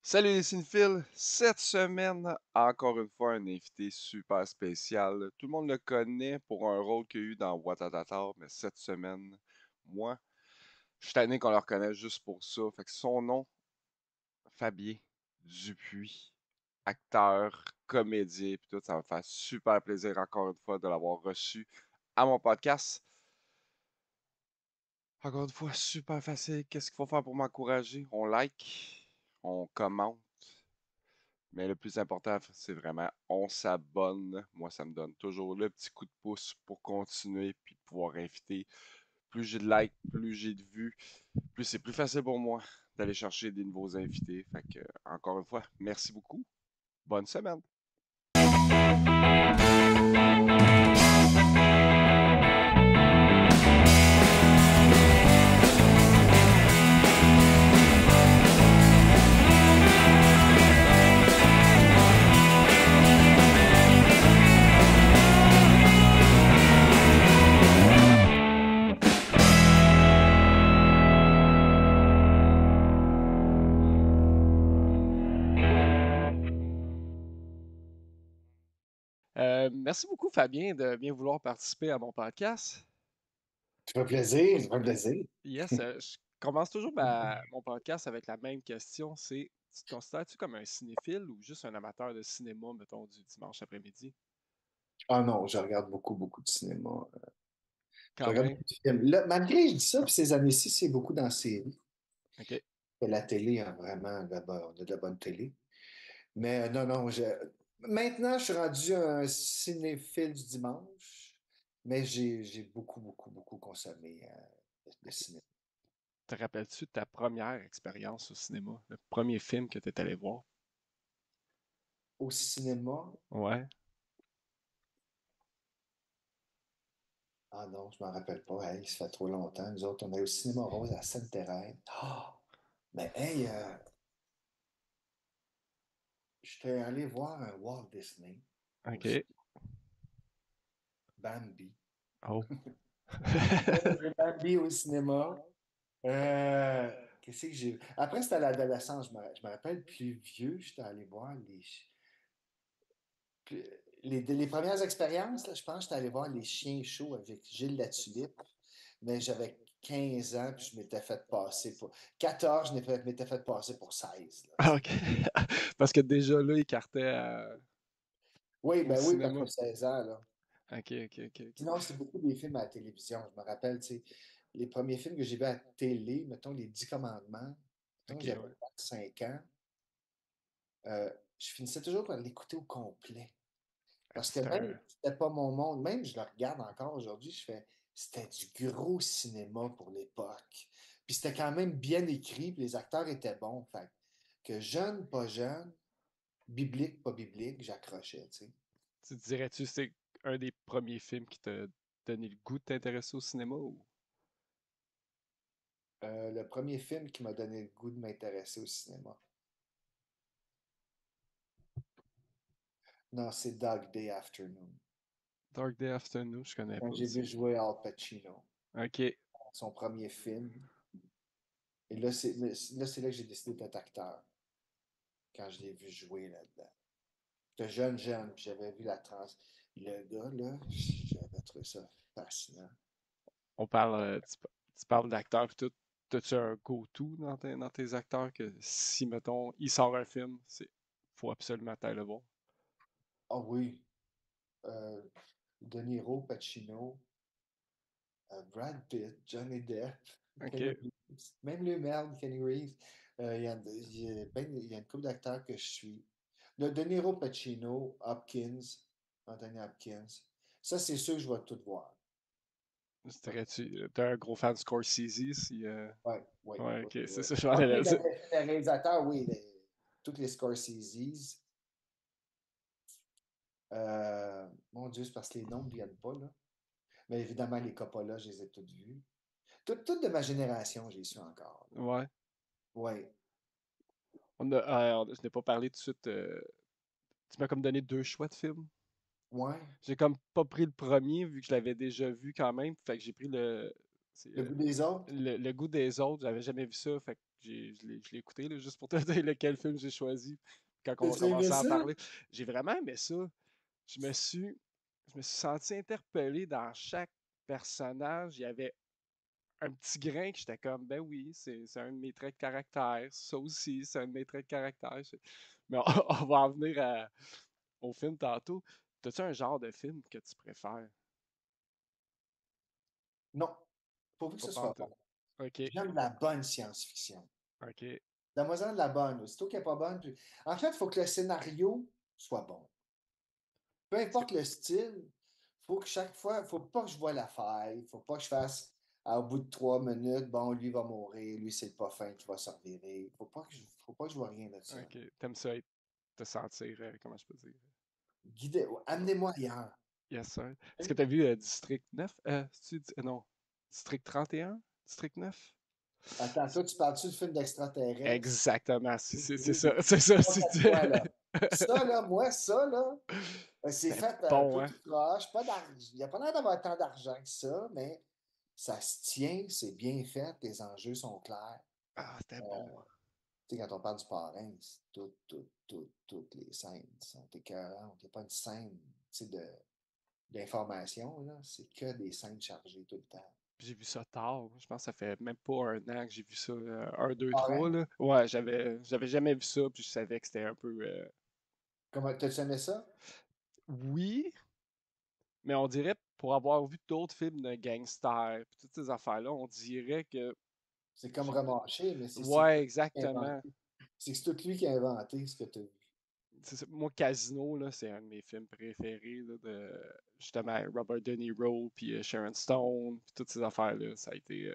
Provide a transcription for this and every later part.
Salut les cinéphiles! Cette semaine, encore une fois, un invité super spécial. Tout le monde le connaît pour un rôle qu'il a eu dans Watatata, mais cette semaine, moi, je suis tanné qu'on le reconnaisse juste pour ça. Fait que son nom, Fabien Dupuis, acteur, comédien, puis tout, ça me fait super plaisir encore une fois de l'avoir reçu à mon podcast. Encore une fois, super facile. Qu'est-ce qu'il faut faire pour m'encourager? On like, on commente. Mais le plus important, c'est vraiment on s'abonne. Moi, ça me donne toujours le petit coup de pouce pour continuer puis pouvoir inviter. Plus j'ai de likes, plus j'ai de vues, plus c'est plus facile pour moi d'aller chercher des nouveaux invités. Fait que, encore une fois, merci beaucoup. Bonne semaine. Merci beaucoup, Fabien, de bien vouloir participer à mon podcast. Ça fait plaisir, ça fait plaisir. Yes, je commence toujours mon podcast avec la même question. Tu te considères-tu comme un cinéphile ou juste un amateur de cinéma, mettons, du dimanche après-midi? Ah non, je regarde beaucoup, beaucoup de cinéma. Je Quand regarde même. beaucoup de films. Là, malgré que je dis ça, puis ces années-ci, c'est beaucoup dans la série. OK. La télé, a vraiment, on a de la bonne télé. Mais non, non, maintenant, je suis rendu un cinéphile du dimanche, mais j'ai beaucoup, beaucoup, beaucoup consommé de cinéma. Te rappelles-tu de ta première expérience au cinéma? Le premier film que tu es allé voir? Au cinéma, Ouais. ah non, je m'en rappelle pas. Hey, ça fait trop longtemps. Nous autres, on est au cinéma rose à Sainte-Thérèse. Ah! Mais hey, j'étais allé voir un Walt Disney au OK. Bambi. Oh. J'ai Bambi au cinéma. Qu'est-ce que j'ai vu? Après, c'était à l'adolescence. Je me rappelle plus vieux, j'étais allé voir les premières expériences. Là, je pense que j'étais allé voir Les Chiens Chauds avec Gilles Latulippe. Mais j'avais 15 ans, puis je m'étais fait passer pour 14, m'étais fait passer pour 16. Là, tu Ah, sais. OK. Parce que déjà là, il cartait Oui, au ben oui, parce cinéma. que 16 ans, là. OK, OK, OK, OK. Sinon, c'est beaucoup des films à la télévision. Je me rappelle, tu sais, les premiers films que j'ai vus à la télé, mettons Les Dix Commandements, mettons que OK, j'avais ouais. 5 ans, euh, je finissais toujours par l'écouter au complet. Ah, Parce que c'est même un... si c'était pas mon monde, même je le regarde encore aujourd'hui, je fais, c'était du gros cinéma pour l'époque. Puis c'était quand même bien écrit, puis les acteurs étaient bons. Fait que jeune, pas jeune, biblique, pas biblique, j'accrochais, tu sais. Tu dirais-tu c'est un des premiers films qui t'a donné le goût de t'intéresser au cinéma ou... Le premier film qui m'a donné le goût de m'intéresser au cinéma. Non, c'est Dog Day Afternoon. Dark Day Afternoon, je connais Quand pas j'ai vu ça. jouer Al Pacino, OK. son premier film. Et là, c'est là que j'ai décidé d'être acteur, quand je l'ai vu jouer là-dedans. J'étais jeune, jeune, puis j'avais vu la trans. Le gars, là, j'avais trouvé ça fascinant. On parle, tu parles d'acteurs pis tout. T'as-tu un go-to dans tes acteurs que si, mettons, il sort un film, faut absolument t'aller le voir? Ah oui, euh, De Niro, Pacino, Brad Pitt, Johnny Depp, Kenny OK. Reeves, même le merde, Kenny Reeves. Il y a une couple d'acteurs que je suis. De Niro, Pacino, Hopkins, Anthony Hopkins. Ça, c'est sûr que je vais tout voir. T'es un gros fan de Scorsese si, Oui, oui, ouais, oui, OK, c'est oui. ça, je m'en Ah, allais oui, dire. le réalisateur, oui, toutes les Scorseses. Mon Dieu, c'est parce que les noms ne viennent pas, là. Mais évidemment, les Coppola, je les ai toutes vues. Toutes de ma génération, j'ai su encore. Ouais. Oui, Je n'ai pas parlé tout de suite. Tu m'as comme donné deux choix de films. ouais. J'ai comme pas pris le premier vu que je l'avais déjà vu quand même. Fait que j'ai pris Le goût des autres? le goût des autres. J'avais jamais vu ça. Fait que je l'ai écouté, là, juste pour te dire lequel film j'ai choisi quand on va T'as aimé commencer à en ça? parler. J'ai vraiment aimé ça. Je me suis, je me suis senti interpellé dans chaque personnage. Il y avait un petit grain que j'étais comme, ben oui, c'est un de mes traits de caractère. Ça aussi, c'est un de mes traits de caractère. Mais on, on va en venir au film tantôt. T'as-tu un genre de film que tu préfères? Non, pourvu que Pas ce soit pantoute. bon. OK, J'aime la bonne science-fiction. OK. Donne-moi-en de la bonne. Aussitôt qu'elle n'est pas bonne, en fait, il faut que le scénario soit bon. Peu C'est importe le style, faut que chaque fois, faut pas que je vois la faille, faut pas que je fasse au bout de 3 minutes, bon, lui va mourir, lui c'est pas fin qui va se revirer. Faut pas que je vois rien de ça. OK. T'aimes ça te sentir, comment je peux dire? Guidez, amenez-moi ailleurs. Yes, sir. Est-ce que tu as vu District 9? Non. District 31? District 9? Attends, toi, tu parles-tu du film d'extraterrestre? Exactement. C'est Oui, ça. C'est ça. trois, quatre fois, là. Ça, là, moi, ça, là, c'est C'était fait un bon, peu hein? tout croche, pas d'argent. Il n'y a pas l'air d'avoir tant d'argent que ça, mais ça se tient, c'est bien fait, les enjeux sont clairs. Ah, c'était Euh, bon. Tu sais, quand on parle du parrain, c'est toutes les scènes sont écœurantes. Il n'y a pas une scène, tu sais, d'information, là. C'est que des scènes chargées tout le temps. J'ai vu ça tard. Je pense que ça fait même pas un an que j'ai vu ça. Un, deux, trois, Parrain? là. Ouais, j'avais jamais vu ça, puis je savais que c'était un peu. Comment, t'as-tu aimé ça? Oui, mais on dirait, pour avoir vu d'autres films de gangsters, puis toutes ces affaires-là, on dirait que. C'est comme remarché, mais c'est Ouais, tout lui qui a exactement. inventé. C'est tout lui qui a inventé ce que tu as vu. Moi, Casino, là, c'est un de mes films préférés, là, de justement Robert De Niro, puis Sharon Stone, puis toutes ces affaires-là. Ça a été.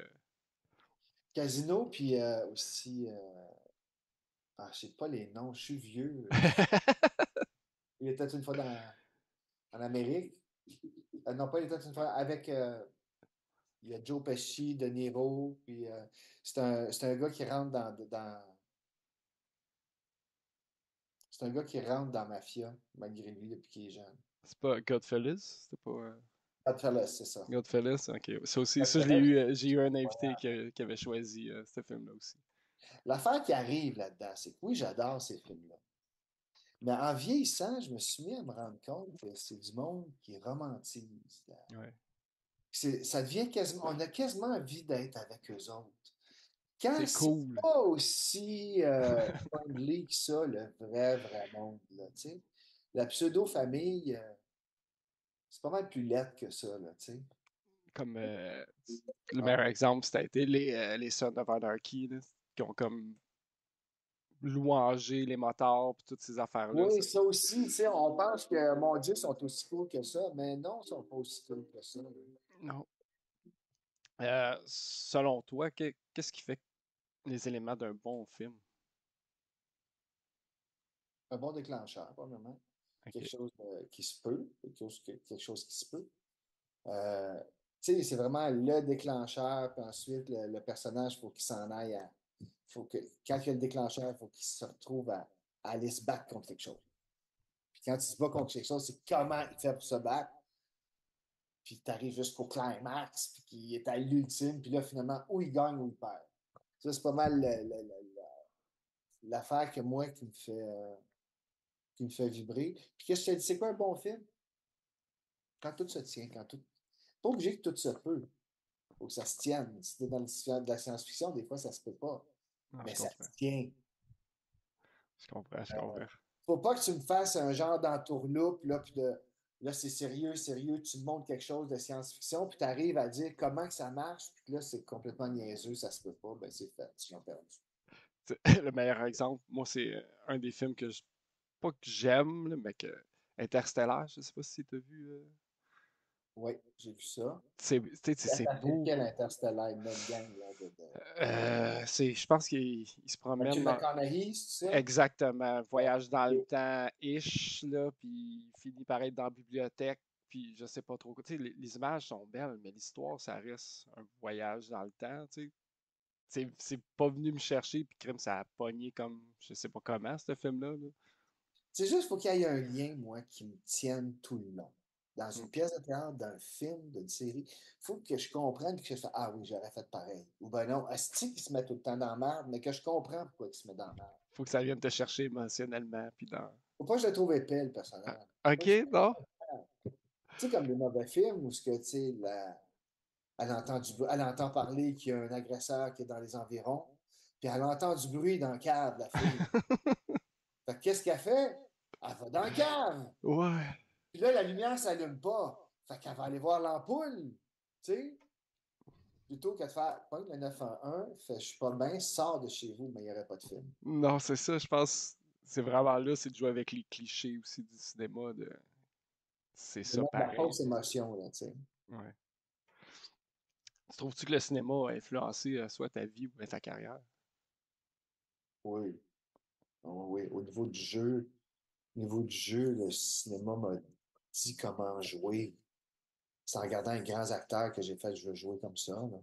Casino, puis aussi, je sais pas les noms, je suis vieux. Il était une fois en Amérique. Non, pas il était une fois avec. Il y a Joe Pesci, De Niro, puis c'est un gars qui rentre c'est un gars qui rentre dans Mafia, malgré lui, depuis qu'il est jeune. C'est pas Godfellas? C'était pas Godfellas, c'est ça. Godfellas? Ok. Ça aussi, ça, Godfellas, j'ai eu un invité qui avait choisi ce film-là aussi. l'affaire qui arrive là-dedans, c'est que oui, j'adore ces films-là. Mais en vieillissant, je me suis mis à me rendre compte que c'est du monde qui romantise. Ouais. Ça devient quasiment, on a quasiment envie d'être avec eux autres. Quand C'est c'est cool. pas aussi friendly que ça, le vrai monde, là, tu sais. La pseudo-famille, c'est pas mal plus laide que ça, là, tu sais. Comme le Ah. meilleur exemple, c'était les Sons of Anarchy, là, qui ont comme louangé les motards, puis toutes ces affaires-là. Oui, ça aussi, tu sais, on pense que, mon Dieu, ils sont aussi cool que ça, mais non, ils sont pas aussi cool que ça, là. Non. Selon toi, qu'est-ce qui fait les éléments d'un bon film? Un bon déclencheur, probablement. Quelque Ok. chose qui se peut, quelque chose qui se peut. Euh, Tu sais, c'est vraiment le déclencheur, puis ensuite, le personnage, il faut qu'il s'en aille faut que, quand il y a le déclencheur, il faut qu'il se retrouve à aller se battre contre quelque chose. Puis quand il se bat contre quelque chose, c'est comment il fait pour se battre. Puis tu arrives jusqu'au climax, puis qui est à l'ultime, puis là, finalement, où il gagne ou il perd. Ça, c'est pas mal l'affaire que moi qui me fait vibrer. Puis qu'est-ce que je te dis, c'est quoi un bon film? Quand tout se tient, quand tout. Pas obligé que tout se peut. Faut que ça se tienne. Si t'es dans de la science-fiction, des fois, ça se peut pas. Non, je Mais ça comprends. se tient. Je comprends, je Euh, comprends. Faut pas que tu me fasses un genre d'entourloupe, là, puis là, c'est sérieux, sérieux, tu me montres quelque chose de science-fiction, puis tu arrives à dire comment que ça marche, puis là, c'est complètement niaiseux, ça se peut pas, ben c'est fait, tu l'as perdu. Le meilleur exemple, moi, c'est un des films pas que j'aime, là, mais que Interstellar, je sais pas si tu as vu. Oui, j'ai vu ça. C'est C'est beau. lequel Interstellar, une autre gang, là, Je pense qu'il se Matthew promène dans. McConaughey, c'est ça? Exactement. Ouais. Voyage dans le temps, ish, là, puis il finit par être dans la bibliothèque, puis je sais pas trop quoi. Tu sais, les images sont belles, mais l'histoire, ça reste un voyage dans le temps, tu sais. C'est pas venu me chercher, puis crime, ça a pogné comme, je sais pas comment, ce film-là. Là. C'est juste, faut qu'il y ait un lien, moi, qui me tienne tout le long. dans une pièce de théâtre, d'un film, d'une série. Il faut que je comprenne que je fais ah oui, j'aurais fait pareil. Ou ben non, asti qui se met tout le temps dans la merde, mais que je comprends pourquoi il se met dans la merde. Faut que ça vienne te chercher émotionnellement, puis dans... Faut pas que je le trouve épais, le personnage. Moi, OK, non? tu sais, comme des mauvais films où ce que, tu sais, elle entend parler qu'il y a un agresseur qui est dans les environs, puis elle entend du bruit dans la cave, la fille. Fait que qu'est-ce qu'elle fait? Elle va dans la cave. Ouais. Puis là, la lumière ne s'allume pas. Fait qu'elle va aller voir l'ampoule. Tu sais? Plutôt que de faire pogne le 911, fait je suis pas bien, sors de chez vous, mais il n'y aurait pas de film. Non, c'est ça, je pense. C'est vraiment là, c'est de jouer avec les clichés aussi du cinéma. C'est De ça mettre de la pareil. fausse émotion, là, tu sais. Ouais. Tu trouves-tu que le cinéma a influencé soit ta vie ou bien ta carrière? Oui. Oui. Au niveau du jeu, le cinéma m'a dit comment jouer. C'est en regardant un grand acteur que j'ai fait, je veux jouer comme ça, là.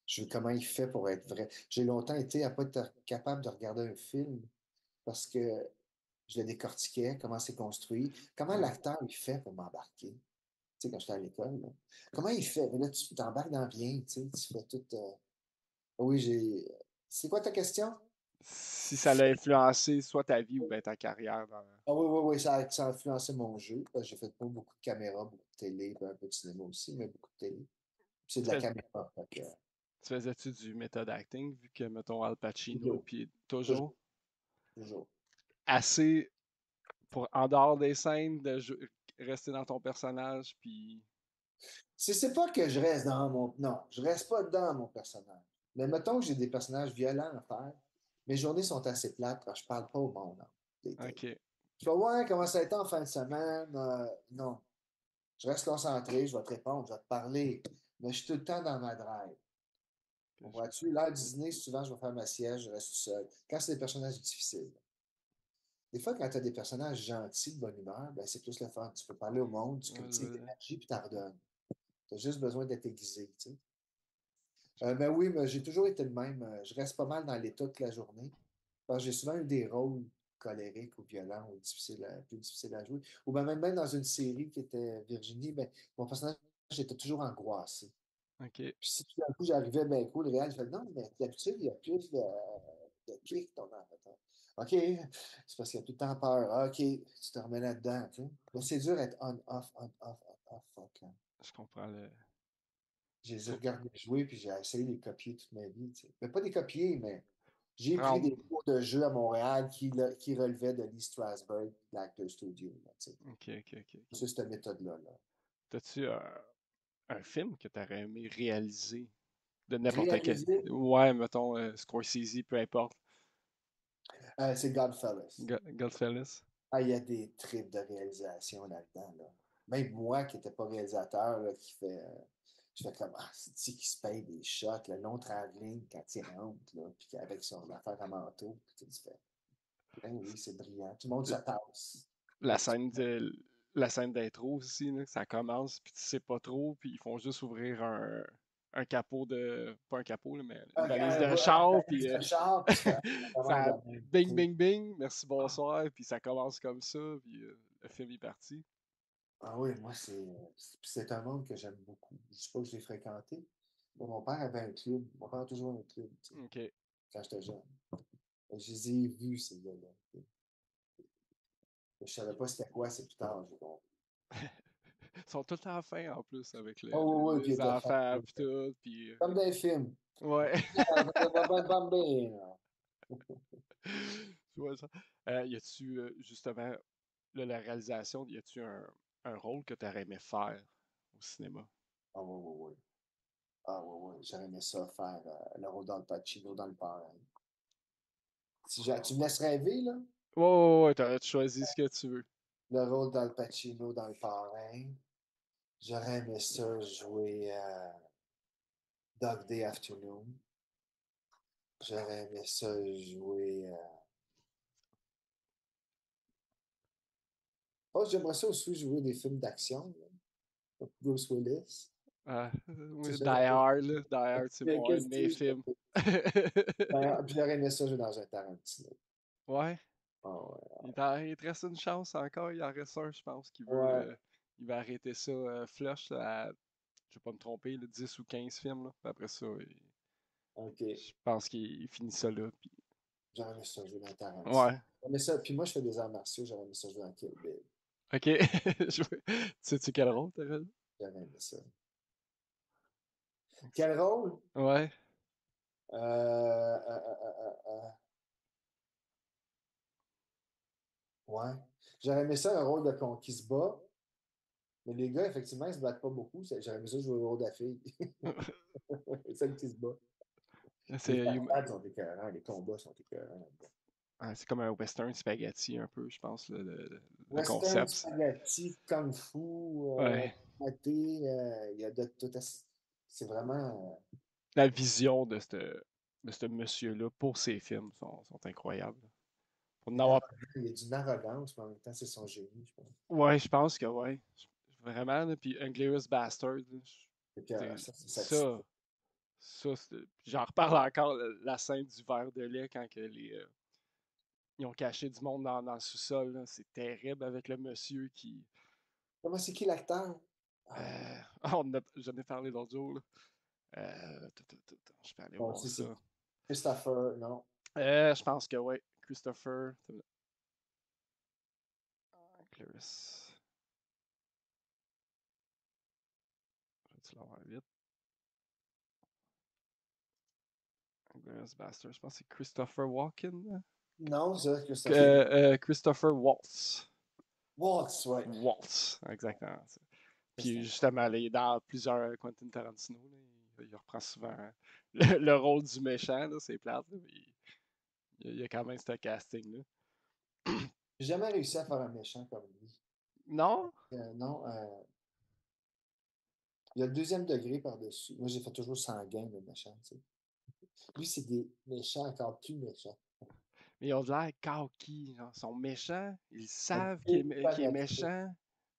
Je veux comment il fait pour être vrai. J'ai longtemps été à pas être capable de regarder un film parce que je le décortiquais, comment c'est construit, comment Ouais. l'acteur il fait pour m'embarquer. Tu sais, quand j'étais à l'école, là. Comment il fait? Mais là, tu t'embarques dans bien, tu sais, tu fais tout. Oui, j'ai. C'est quoi ta question? Si ça l'a influencé soit ta vie ou bien ta carrière dans... Ah oui, oui, oui, ça a influencé mon jeu. Parce que j'ai fait pas beaucoup de caméras, beaucoup de télé, puis un peu de cinéma aussi, mais beaucoup de télé. Puis c'est de Tu, la fais- caméra. Fait que, tu faisais-tu du method acting vu que, mettons, Al Pacino, toujours, puis toujours toujours, toujours. assez pour, en dehors des scènes, rester dans ton personnage, puis... C'est pas que je reste dans mon. Non, je reste pas dans mon personnage. Mais mettons que j'ai des personnages violents à faire. Mes journées sont assez plates quand je parle pas au monde, hein. OK. Je fais, ouais, comment ça a été en fin de semaine? Non. Je reste concentré, je vais te répondre, je vais te parler. Mais je suis tout le temps dans ma drive. Comprends-tu? L'heure du dîner, souvent, je vais faire ma sieste, je reste tout seul. Quand c'est des personnages difficiles. Des fois, quand tu as des personnages gentils, de bonne humeur, ben, c'est plus le fun. Tu peux parler au monde, tu cultives l'énergie, puis tu en redonnes. Tu as juste besoin d'être aiguisé, tu sais. Mais oui, mais j'ai toujours été le même. Je reste pas mal dans l'état toute la journée. Parce que j'ai souvent eu des rôles colériques ou violents ou plus difficiles à jouer. Ou ben même dans une série qui était Virginie, ben, mon personnage était toujours angoissé. OK. Puis si tout d'un coup j'arrivais bien cool, le réel fait non, mais d'habitude, il y a plus de kick ton enfant. OK, c'est parce qu'il y a tout le temps peur. Ah, OK, tu te remets là-dedans. Tu sais. Mais c'est dur d'être on-off, on-off, on-off. Fuck, hein. Je comprends le... Je les ai Faut regardés jouer, puis j'ai essayé de les copier toute ma vie. Tu sais. Mais pas des copier, mais j'ai pris prendre... des cours de jeu à Montréal qui relevaient de Lee Strasberg, de l'Actor Studio. Là, tu sais. OK, OK, OK, OK. C'est cette méthode-là. Là. T'as-tu un film que t'aurais aimé réaliser de n'importe quel? Réalisé, Ouais, mettons Scorsese, peu importe. c'est Godfellas. Goodfellas. Ah, il y a des tripes de réalisation là-dedans. Là. Même moi qui n'étais pas réalisateur, là, je fais comme, ah, c'est qui se paye des shots, le long travelling quand il rentre, là, puis avec son affaire à manteau, puis tu fais, ben oui, c'est brillant. Tout le monde se tasse. La scène de la scène d'intro aussi, là, ça commence, puis tu sais pas trop, puis ils font juste ouvrir un capot de... Pas un capot, là, mais une valise de char, puis Un char, puis tu fais, ça commence ça de même. bing, bing, bing, merci, bonsoir, puis ça commence comme ça, puis le film est parti. Ah oui, moi, c'est un monde que j'aime beaucoup. Je ne dis pas que je l'ai fréquenté, mais mon père avait un club. Mon père a toujours un club, tu sais, OK. quand j'étais jeune. Je les ai vus, ces gars-là. Je ne savais pas c'était quoi, c'est plus tard, j'ai compris. Ils sont tout le temps fins en plus avec Oh oui, oui, puis il les était fin. enfants pis tout, puis Comme dans les films. ouais. Bambino. Tu vois ça? Y a-tu justement là, la réalisation, y a-tu un rôle que tu aurais aimé faire au cinéma? Ah oui, oui, oui. Ah oui, oui. J'aurais aimé ça faire le rôle d'Al Pacino dans le parrain. Tu me laisses rêver, là? Ouais, ouais, ouais, t'aurais choisi ce que tu veux. Le rôle d'Al Pacino dans le parrain. J'aurais aimé ça jouer Dog Day Afternoon. J'aurais aimé ça jouer. Oh, j'aimerais ça aussi jouer des films d'action, là. Bruce Willis. Ah, Tu oui, sais, Die Hard, là. Die Hard, c'est un de qu'est-ce mes que tu films. dis? Puis j'aurais aimé ça jouer dans un Tarantino. Ouais, Ah ouais. il te reste une chance encore, il en reste un, je pense, qui veut Ouais. il va arrêter ça flush là, à, je vais pas me tromper, là, 10 ou 15 films. Là. Puis après ça, OK. je pense qu'il finit ça là. Puis... J'aurais aimé ça jouer dans Tarantino. Ouais. J'aurais aimé ça. Puis moi, je fais des arts martiaux. J'aurais aimé ça jouer dans Kill Bill. Ok. Sais-tu quel rôle t'aurais joué? J'aurais aimé ça. Quel rôle? Ouais. Euh, euh, euh, euh, euh, ouais. J'aurais aimé ça un rôle de con qui se bat. Mais les gars, effectivement, ils se battent pas beaucoup. J'aurais aimé ça jouer le rôle de la fille. Celle qui se bat. Les C'est acteurs sont écœurants. Les combats sont écœurants là-dedans. c'est comme un western spaghetti un peu, je pense, le Western, concept. spaghetti, kung fu, Ouais. karaté, il y a de tout. C'est vraiment. La vision de ce monsieur-là pour ses films sont incroyables. Pour en avoir... Il y a d'une arrogance, mais en même temps, c'est son génie, je pense. Ouais, je pense que ouais. Vraiment, là, puis Inglourious Bastard, là, Fait que, c'est- ça, c'est satisfait. ça, j'en reparle encore, la scène du verre de lait quand que ils ont caché du monde dans le sous-sol, là. C'est terrible avec le monsieur qui... Comment c'est qui l'acteur? Ah, j'en ai parlé l'autre jour, là. Je peux aller bon, voir ça. c'est Christopher, non. Je pense que oui. Christopher. Clarice. Je vais l'avoir vite. Glorious Bastard. Je pense que c'est Christopher Walken. Non, ça, Christopher. Christopher Waltz. Waltz, ouais. Waltz, exactement. Puis justement, là, il est dans plusieurs Quentin Tarantino. Là, il reprend souvent le rôle du méchant. C'est plate. Là, mais il y a quand même ce casting-là. J'ai jamais réussi à faire un méchant comme lui. Non? Non, il y a le deuxième degré par-dessus. Moi, j'ai fait toujours sanguin, le méchant, tu sais. Lui, c'est des méchants encore plus méchants. Mais ils ont de l'air coquilles. Ils sont méchants. Ils Ils sont savent qu'il est déconnectés. méchant.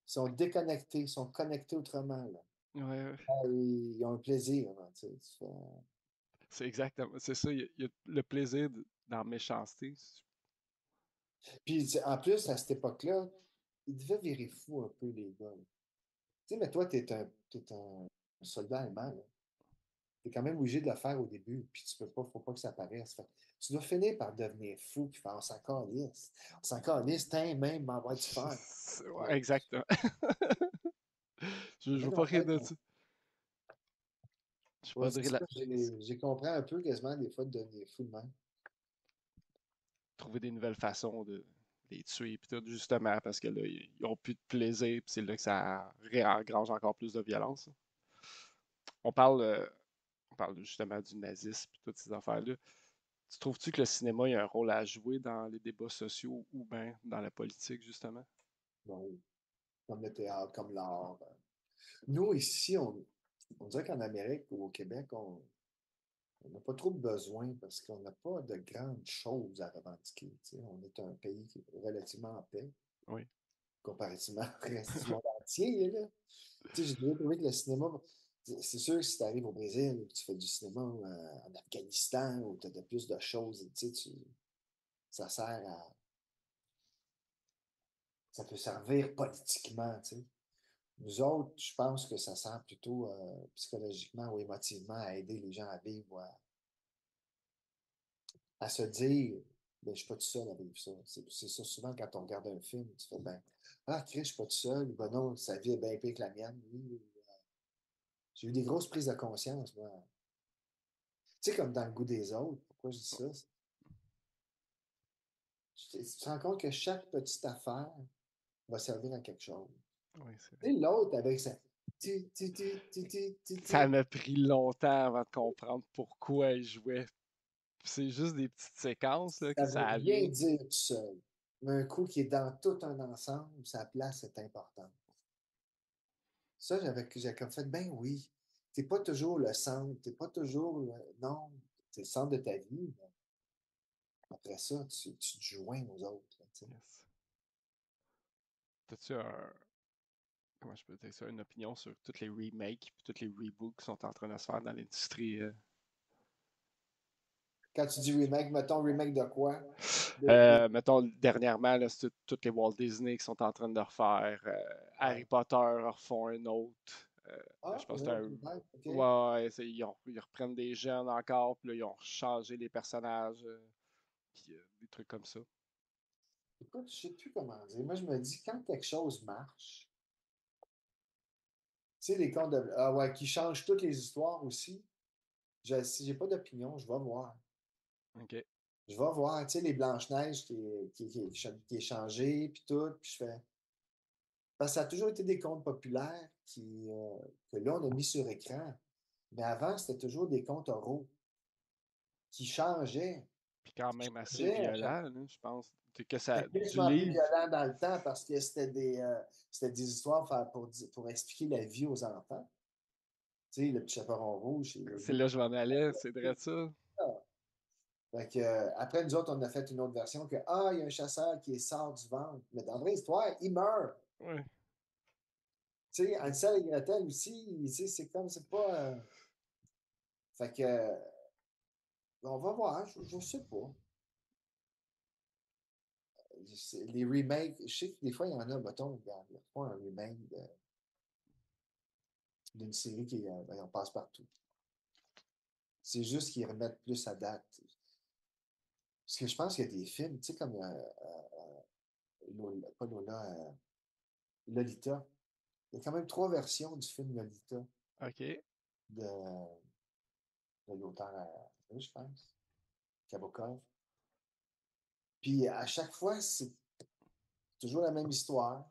Ils sont déconnectés, ils sont connectés autrement, là. Ouais, ouais. Ah, ils ont un plaisir, hein, tu sais. C'est exactement. C'est ça. Il y a le plaisir dans la méchanceté. Puis, en plus, à cette époque-là, ils devaient virer fou un peu, les gars, là. Tu sais, mais toi, t'es un soldat allemand, là. T'es quand même obligé de le faire au début, puis tu peux pas, faut pas que ça apparaisse. Fait que tu dois finir par devenir fou, puis faire, on s'en calisse. On s'en calisse, t'es même m'envoie du fun. Ouais, exactement. Je veux pas rire de ça. Je suis Ouais, pas c'est dire ça, j'ai compris un peu quasiment des fois de devenir fou de même. trouver des nouvelles façons de les tuer, puis tout, justement, parce que là, ils ont plus de plaisir, puis c'est là que ça réengrange encore plus de violence. On parle, euh, on parle justement du nazisme, puis toutes ces affaires-là. Tu trouves-tu que le cinéma a un rôle à jouer dans les débats sociaux ou bien dans la politique, justement? Bon, comme le théâtre, comme l'art. Nous, ici, on dirait qu'en Amérique ou au Québec, on n'a pas trop besoin parce qu'on n'a pas de grandes choses à revendiquer. Tu sais. On est un pays qui est relativement en paix, Oui. comparativement au reste du monde entier. Là. Tu sais, j'ai toujours trouvé que le cinéma, c'est sûr que si tu arrives au Brésil et que tu fais du cinéma en Afghanistan où tu as plus de choses, tu sais, ça sert à. Ça peut servir politiquement. Tu sais. Nous autres, je pense que ça sert plutôt psychologiquement ou émotivement à aider les gens à vivre, à se dire, ben, je suis pas tout seul à vivre ça. C'est ça, souvent, quand on regarde un film, tu fais, ben, ah, Chris, je suis pas tout seul. Ben non, sa vie est bien pire que la mienne. Oui, j'ai eu des grosses prises de conscience, moi. Tu sais, comme dans le goût des autres. Pourquoi je dis ça? Tu te rends compte que chaque petite affaire va servir à quelque chose. Oui, c'est Tu vrai. sais, l'autre avec sa. Ça m'a pris longtemps avant de comprendre pourquoi il jouait. C'est juste des petites séquences là, que Ça veut ça rien allume. dire tout seul. Mais un coup qui est dans tout un ensemble, sa place est importante. Ça, j'ai comme fait, ben oui, t'es pas toujours le centre, t'es pas toujours le. Non, t'es le centre de ta vie, mais après ça, tu te joins aux autres, là, tu sais. Yes. T'as-tu un, comment je peux dire ça, une opinion sur toutes les remakes et toutes les reboots qui sont en train de se faire dans l'industrie? Quand tu dis remake, mettons remake de quoi? Mettons, dernièrement, là, c'est toutes les Walt Disney qui sont en train de refaire. Harry Ouais. Potter refont un autre. Là, Ah, je pour pense que vrai, c'est un. remake, ok. Ouais, ils reprennent des jeunes encore, puis là, ils ont changé les personnages, puis des trucs comme ça. Écoute, je sais plus comment dire. Moi, je me dis, quand quelque chose marche, tu sais, les contes de... Ah ouais, qui changent toutes les histoires aussi. Si j'ai pas d'opinion, je vais voir. OK. Je vais voir, tu sais, les Blanches-Neiges qui est changé, puis tout, puis je fais... Parce que ça a toujours été des contes populaires que là, on a mis sur écran. Mais avant, c'était toujours des contes oraux qui changeaient. Puis quand même assez Changeaient à chaque... violent, là, je pense. Que ça, C'était du quasiment plus livre. violent dans le temps parce que c'était des histoires pour expliquer la vie aux enfants. Tu sais, le petit chaperon rouge, C'est là que je m'en allais, c'est vrai ça. Fait que, après, nous autres, on a fait une autre version que, il y a un chasseur qui sort du ventre. Mais dans la vraie histoire, il meurt. Ouais. Tu sais, Hansel et Gretel aussi, tu sais, c'est comme, c'est pas. Fait que, on va voir, je sais pas. Les remakes, je sais que des fois, il y en a, mettons, il y a pas un remake d'une série on passe partout. C'est juste qu'ils remettent plus à date. Parce que je pense qu'il y a des films, tu sais, comme pas Lola, Lolita. Il y a quand même 3 versions du film Lolita OK. de, de l'auteur, je pense, Kabokov. Puis à chaque fois, c'est toujours la même histoire,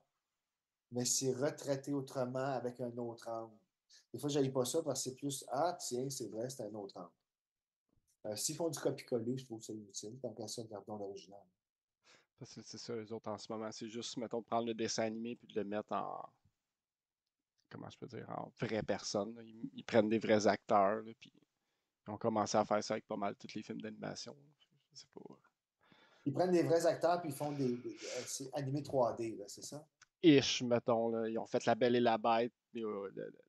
mais c'est retraité autrement avec un autre angle. Des fois, je n'aille pas ça parce que c'est plus, tiens, c'est vrai, c'est un autre angle. S'ils font du copier-coller, je trouve ça utile. Tant qu'à ça, gardons l'original. C'est ça, les autres en ce moment. C'est juste, mettons, de prendre le dessin animé puis de le mettre en, comment je peux dire, en vraie personne, là. Ils prennent des vrais acteurs, là, puis ils ont commencé à faire ça avec pas mal tous les films d'animation. Je sais pas. Ils prennent des vrais acteurs puis ils font c'est animé 3D, là, c'est ça? Ish, mettons, là. Ils ont fait La Belle et la Bête. Mais,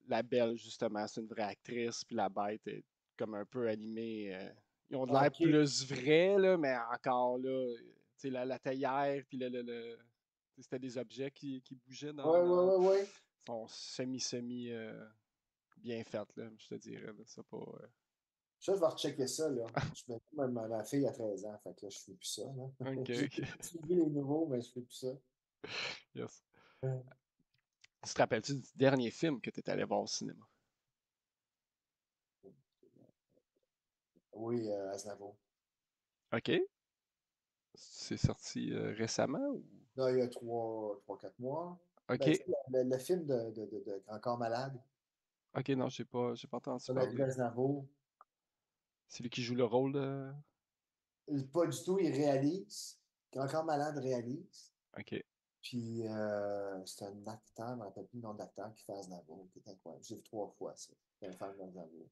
la Belle, justement, c'est une vraie actrice, puis la Bête est comme un peu animée. Ils ont de l'air OK. plus vrai, là, mais encore là, tu sais, la théière, puis c'était des objets qui bougeaient Ouais, ouais, dans ouais, ouais. sont semi bien faites, là, je te dirais. Là. C'est pas. Ça, je vais rechecker ça, là. Je mets ma fille a 13 ans, fait que là, je fais plus ça, là. Ok, J'ai ok. suivi les nouveaux, mais je fais plus ça. Yes. Euh, Tu te rappelles-tu du dernier film que tu es allé voir au cinéma? Oui, Aznavour. Ok. C'est sorti récemment ou? Là, il y a 3, 4 mois. Ben, tu Ok. sais, le film de Grand Corps Malade, Ok, non, j'ai pas entendu avec parler. Aznavour. C'est lui qui joue le rôle de. Pas du tout, il réalise. Grand Corps Malade réalise. Ok, Puis, c'est un acteur, je ne me rappelle plus le nom d'acteur qui fait Aznavour, qui est incroyable. J'ai vu 3 fois ça. C'est un fan d'Aznavour.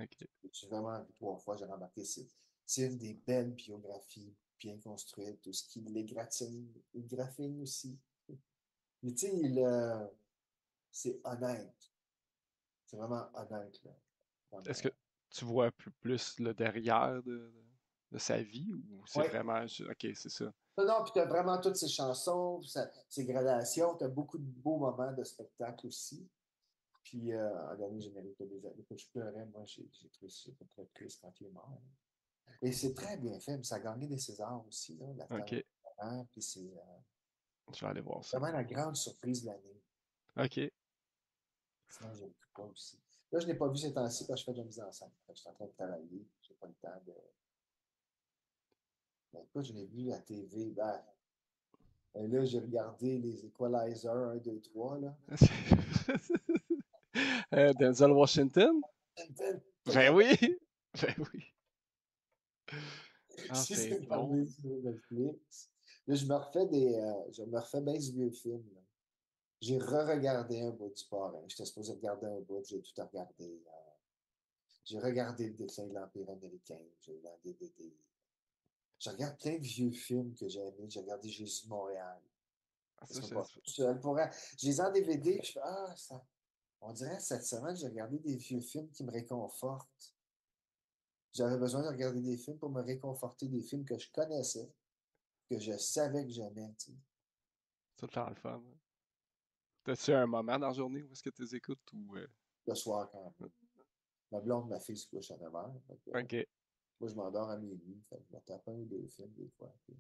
ok. J'ai vraiment vu 3 fois, j'ai remarqué. C'est une des belles biographies bien construites. Tout ce qui les graphines aussi. Mais tu sais, c'est honnête. C'est vraiment honnête, là. Comme, Est-ce que tu vois plus le derrière de sa vie ou c'est ouais. vraiment. Ok, c'est ça. Non, non, puis tu as vraiment toutes ces chansons, ces gradations. Tu as beaucoup de beaux moments de spectacle aussi. Puis, en dernier générique, je pleurais. Moi, j'ai trouvé ça très triste quand il est mort. Et c'est très bien fait. Ça a gagné des Césars aussi, là, l'acteur. Ok, Puis c'est je vais aller voir ça. vraiment la grande surprise de l'année. Ok, Sinon, je ne l'écoute pas aussi. Là, je ne l'ai pas vu ces temps-ci parce que je fais de la mise en scène. Je suis en train de travailler. Je n'ai pas le temps de. Ben, écoute, je l'ai vu à TV. Ben, là, j'ai regardé les Equalizer 1, 2, 3. Là. Denzel Washington? T'as Ben jamais oui! Ben oui. Ah, si c'est c'est bon. tombé sur Netflix. Là, je me refais bien ce vieux film. Là. J'ai re-regardé un bout du parrain. J'étais supposé regarder un bout, j'ai tout regardé. J'ai regardé le déclin de l'Empire américain. J'ai regardé Je regarde plein de vieux films que j'ai aimés. J'ai regardé Jésus de Montréal. Ah, Je ça, ne pas tout seul pour. Je les ai en DVD. Je fais, ça. On dirait cette semaine, j'ai regardé des vieux films qui me réconfortent. J'avais besoin de regarder des films pour me réconforter, des films que je connaissais, que je savais que j'aimais, tu sais. C'est tout le temps le fun. T'as-tu un moment dans la journée où est-ce que tu les écoutes ou. Le soir, quand même. Ma blonde, ma fille se couche à 9h. Ok. Moi, je m'endors à minuit. Fait que je me tape un ou deux films des fois. Puis,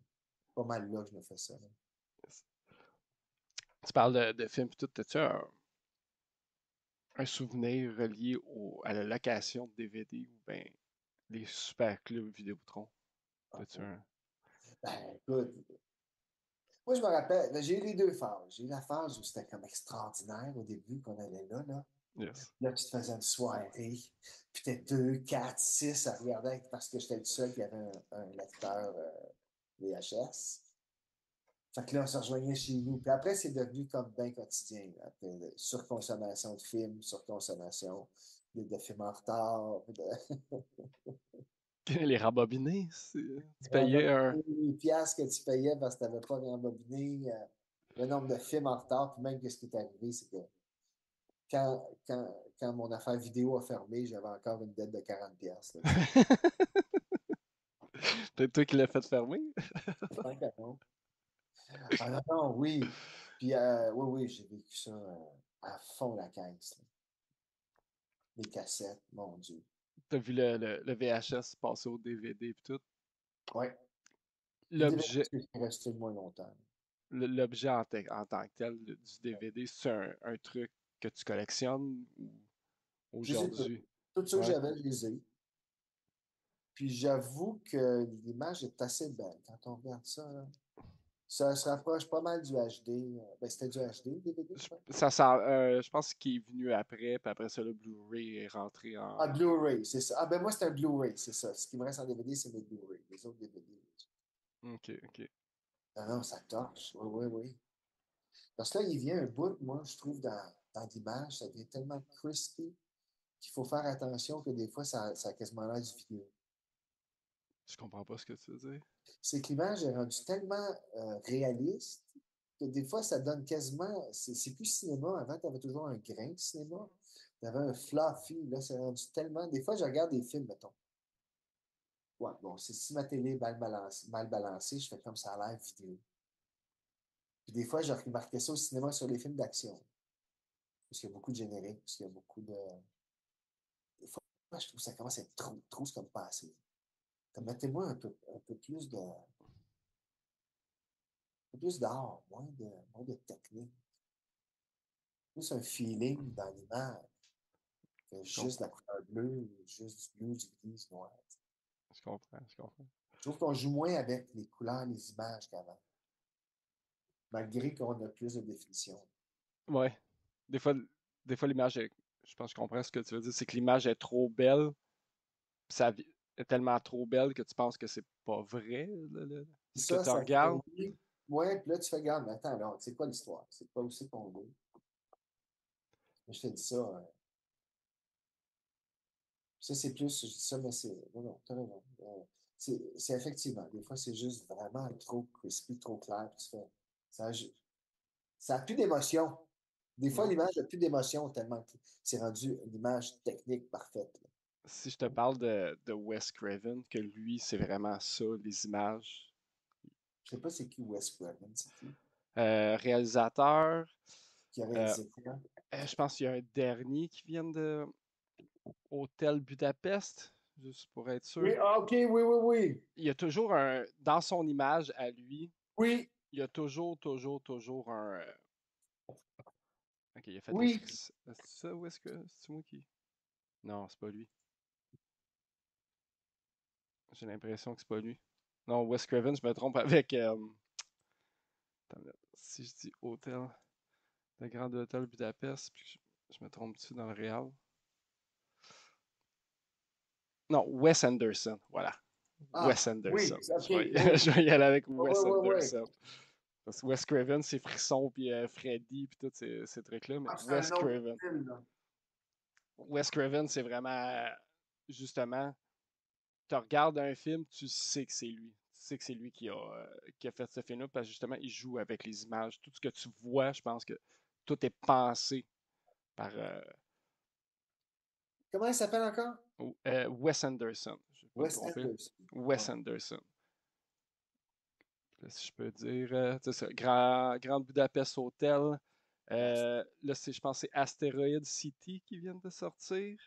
pas mal là que je me fais ça. Là. Tu parles de films et tout. T'as-tu un souvenir relié à la location de DVD ou bien les super clubs Vidéotron? Ah, T'as-tu un. ben, écoute, moi, je me rappelle, ben, j'ai eu les deux phases. J'ai eu la phase où c'était comme extraordinaire au début qu'on allait là, là. Yes. Là, tu te faisais une soirée, puis t'es 2, 4, 6 à regarder parce que j'étais le seul qui avait un lecteur VHS. Fait que là, on se rejoignait chez nous. Puis après, c'est devenu comme bien quotidien. Là. Après, surconsommation de films, surconsommation de films en retard. Les rembobinés, tu payais un. Rembobiné, les piastres que tu payais parce que tu n'avais pas rembobiné. Le nombre de films en retard. Puis même, qu'est-ce qui est arrivé, c'est que quand mon affaire vidéo a fermé, j'avais encore une dette de 40 piastres. Peut-être toi qui l'as fait fermer. Tant qu'à non. Ah non, non, oui. Puis, oui, oui, j'ai vécu ça à fond la caisse. Là. Les cassettes, mon Dieu. T'as vu le VHS passer au DVD et tout. Oui. Le DVD, L'objet, c'est resté le moins longtemps. l'objet en tant que tel du DVD, c'est un truc que tu collectionnes ou Je les ai tous. aujourd'hui? Tout ça que Ouais. j'avais, je les ai. Puis j'avoue que l'image est assez belle quand on regarde ça. Là. Ça se rapproche pas mal du HD. Ben, c'était du HD, le DVD, je crois. Je pense qu'il est venu après, puis après ça, le Blu-ray est rentré Ah, en. Blu-ray, c'est ça. Ah, ben moi, c'est un Blu-ray, c'est ça. Ce qui me reste en DVD, c'est le Blu-ray. Les autres DVD. Ok, ok. Non, non, ça torche. Oui, oui, oui. Parce que là, il vient un bout, moi, je trouve, dans l'image, ça devient tellement crispy qu'il faut faire attention que des fois, ça a quasiment l'air du vidéo. Je comprends pas ce que tu veux dire. C'est que l'image est rendue tellement réaliste que des fois, ça donne quasiment. C'est plus cinéma. Avant, tu avais toujours un grain de cinéma. Tu avais un fluffy. Là, c'est rendu tellement. Des fois, je regarde des films, mettons. Ouais, bon, c'est si ma télé est mal balancée, je fais comme ça a l'air vidéo. Puis des fois, j'ai remarqué ça au cinéma sur les films d'action. Parce qu'il y a beaucoup de génériques, parce qu'il y a beaucoup de. Des fois, je trouve que ça commence à être trop, trop, c'est comme pas assez. Comme mettez-moi un peu plus d'art, moins de technique. Plus un feeling dans l'image que Je juste comprends. la couleur bleue, juste du bleu, du gris, du noir. Je comprends. Je comprends. Je trouve qu'on joue moins avec les couleurs, les images qu'avant, malgré qu'on a plus de définition. Ouais. Des fois, des fois l'image est. Je pense que je comprends ce que tu veux dire. C'est que l'image est trop belle. Puis est tellement trop belle que tu penses que c'est pas vrai, Puis ce que tu ça regardes. finit. Ouais, puis là, tu fais, regarde, mais attends, là, c'est quoi l'histoire? C'est quoi aussi qu'on veut? Je te dis ça. Ça, c'est plus, je dis ça, mais c'est. Non, non, t'as raison. C'est effectivement, des fois, c'est juste vraiment trop crispy, trop clair. Puis tu fais, ça, ça a plus d'émotion. Des fois, Non. l'image n'a plus d'émotion tellement que c'est rendu une image technique parfaite. Là. Si je te parle de Wes Craven, que lui, c'est vraiment ça, les images. Je sais pas c'est qui Wes Craven, c'est qui Réalisateur, qui a euh, réalisé quoi. je pense qu'il y a un dernier qui vient de Hôtel Budapest, juste pour être Oui, sûr. ah, OK, oui, oui, oui. Il y a toujours dans son image à lui, Oui, il y a toujours un. Ok, il a fait les oui. frissons. C'est ça, ou est-ce que c'est moi qui. Non, c'est pas lui. J'ai l'impression que c'est pas lui. Non, Wes Craven, je me trompe avec. Attends, si je dis Hôtel, le Grand Hôtel Budapest, puis je me trompe-tu dans le réel? Non, Wes Anderson, voilà. Ah, Wes oui, Anderson. OK, oui. Je vais y aller avec Oui, Wes oui, oui. Anderson. Parce que Wes Craven, c'est Frisson, puis Freddy, puis tous ces trucs-là. Mais Ah, c'est un autre film, là. Wes Craven, c'est vraiment, justement, tu regardes un film, tu sais que c'est lui. Tu sais que c'est lui qui a fait ce film-là, parce que justement, il joue avec les images. Tout ce que tu vois, je pense que tout est pensé par Comment il s'appelle encore? Wes Anderson. Je vais me Wes tromper. Anderson. Wes Ouais. Anderson. Là, si je peux dire, c'est ça, Grand Budapest Hotel. Là, je pense que c'est Asteroid City qui vient de sortir.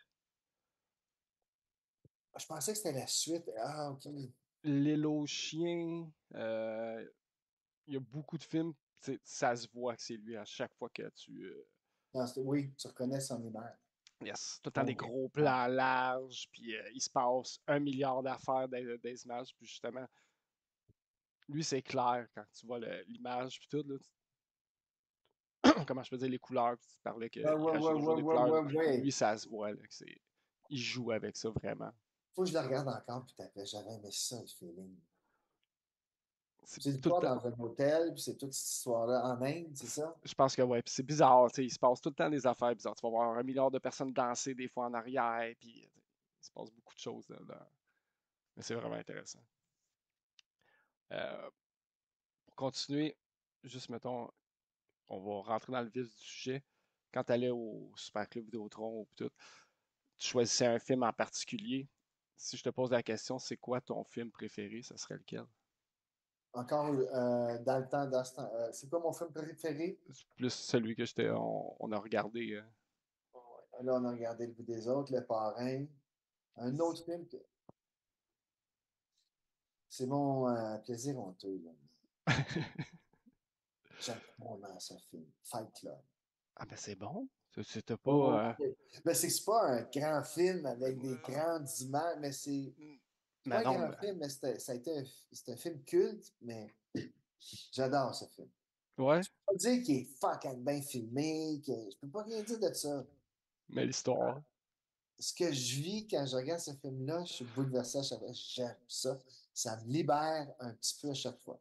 Je pensais que c'était la suite. Ah, ok. L'île aux chiens. Il y a beaucoup de films. Ça se voit que c'est lui à chaque fois que tu. Non, oui, tu reconnais son image. Yes, tout le temps Son des vrai. gros plans larges, puis il se passe 1 milliard d'affaires des images, puis justement, lui, c'est clair quand tu vois l'image, puis tout, là, comment je peux dire, les couleurs, puis tu parlais qu'il Ouais, ouais, rajoute ouais, toujours ouais, des ouais, couleurs. ouais, ouais. Lui, ça se voit, là, il joue avec ça vraiment. Faut que je le regarde encore, puis j'avais aimé ça, le feeling. C'est C'est tout le l'histoire temps. dans un hôtel, puis c'est toute cette histoire-là en Inde, c'est ça? Je pense que ouais, puis c'est bizarre, tu sais, il se passe tout le temps des affaires bizarres. Tu vas voir 1 milliard de personnes danser des fois en arrière, puis il se passe beaucoup de choses là. Mais c'est vraiment intéressant. Pour continuer, juste mettons, on va rentrer dans le vif du sujet. Quand tu allais au Super Club Vidéotron ou tout, tu choisissais un film en particulier. Si je te pose la question, c'est quoi ton film préféré, ça serait lequel? Encore dans le temps d'Aston. C'est quoi mon film préféré? C'est plus celui que on a regardé. Là, on a regardé Le goût des autres, Le Parrain. Un autre film que c'est mon plaisir honteux, là. J'aime vraiment ce film. Fight Club. Ah ben c'est bon. C'était Oh, pas. ben, c'est pas un grand film avec des grandes images, mais c'est pas Mais un non, grand film, mais ça a été c'est un film culte, mais j'adore ce film. ouais, Je peux pas dire qu'il est fucking bien filmé, je peux pas rien dire de ça. mais l'histoire. Ce que je vis quand je regarde ce film-là, je suis bouleversé à chaque fois. J'aime ça. Ça me libère un petit peu à chaque fois.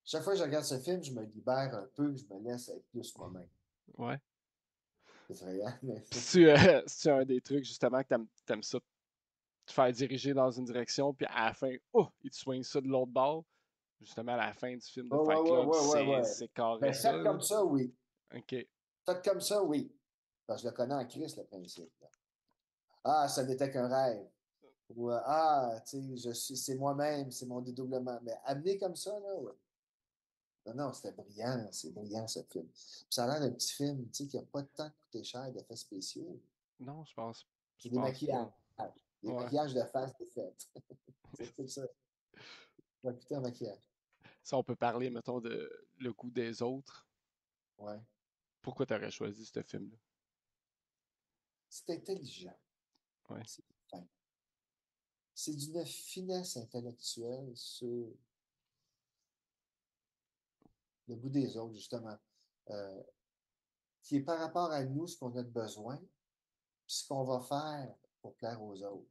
Chaque fois que je regarde ce film, je me libère un peu, je me laisse être plus moi-même. Ouais. C'est effrayant, mais Puis c'est un des trucs justement que t'aimes ça, te faire diriger dans une direction, puis à la fin, oh, il te soigne ça de l'autre bord. Justement, à la fin du film de ouais, ouais, Fight ouais, Club, ouais, ouais, ouais. c'est carré Ben, ça, faites là. comme ça, oui. OK. Faites comme ça, oui. Parce que je le connais en crise, le principe, là. Ah, ça n'était qu'un rêve. Ou tu sais, c'est moi-même, c'est mon dédoublement. Mais amené comme ça, là, ouais. Non, non, c'était brillant, c'est brillant ce film. Puis ça a l'air d'un petit film, tu sais, qui n'a pas tant coûté cher d'effets spéciaux. Non, C'est je des pense maquillages. pas. Des Ouais. maquillages de face des fêtes. C'est tout ça. Ça a coûté un maquillage. Ça, on peut parler, mettons, de Le goût des autres. Ouais. Pourquoi t'aurais choisi ce film-là? C'est intelligent. Ouais. C'est fin. C'est d'une finesse intellectuelle sur le goût des autres, justement, euh, qui est par rapport à nous, ce qu'on a de besoin, puis ce qu'on va faire pour plaire aux autres.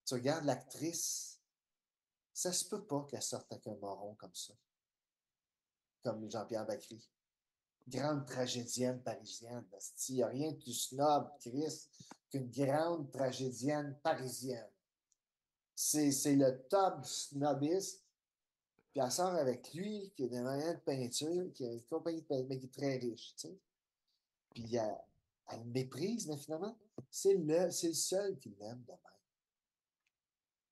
Tu regardes l'actrice, ça se peut pas qu'elle sorte avec un moron comme ça, comme Jean-Pierre Bacry. Grande tragédienne parisienne. Il n'y a rien de plus snob, Chris, qu'une grande tragédienne parisienne. C'est le top du snobisme. Puis elle sort avec lui, qui a des moyens de peinture, qui a une compagnie de peinture, mais qui est très riche, tu sais. Puis elle le méprise, mais finalement, c'est le seul qui l'aime de même.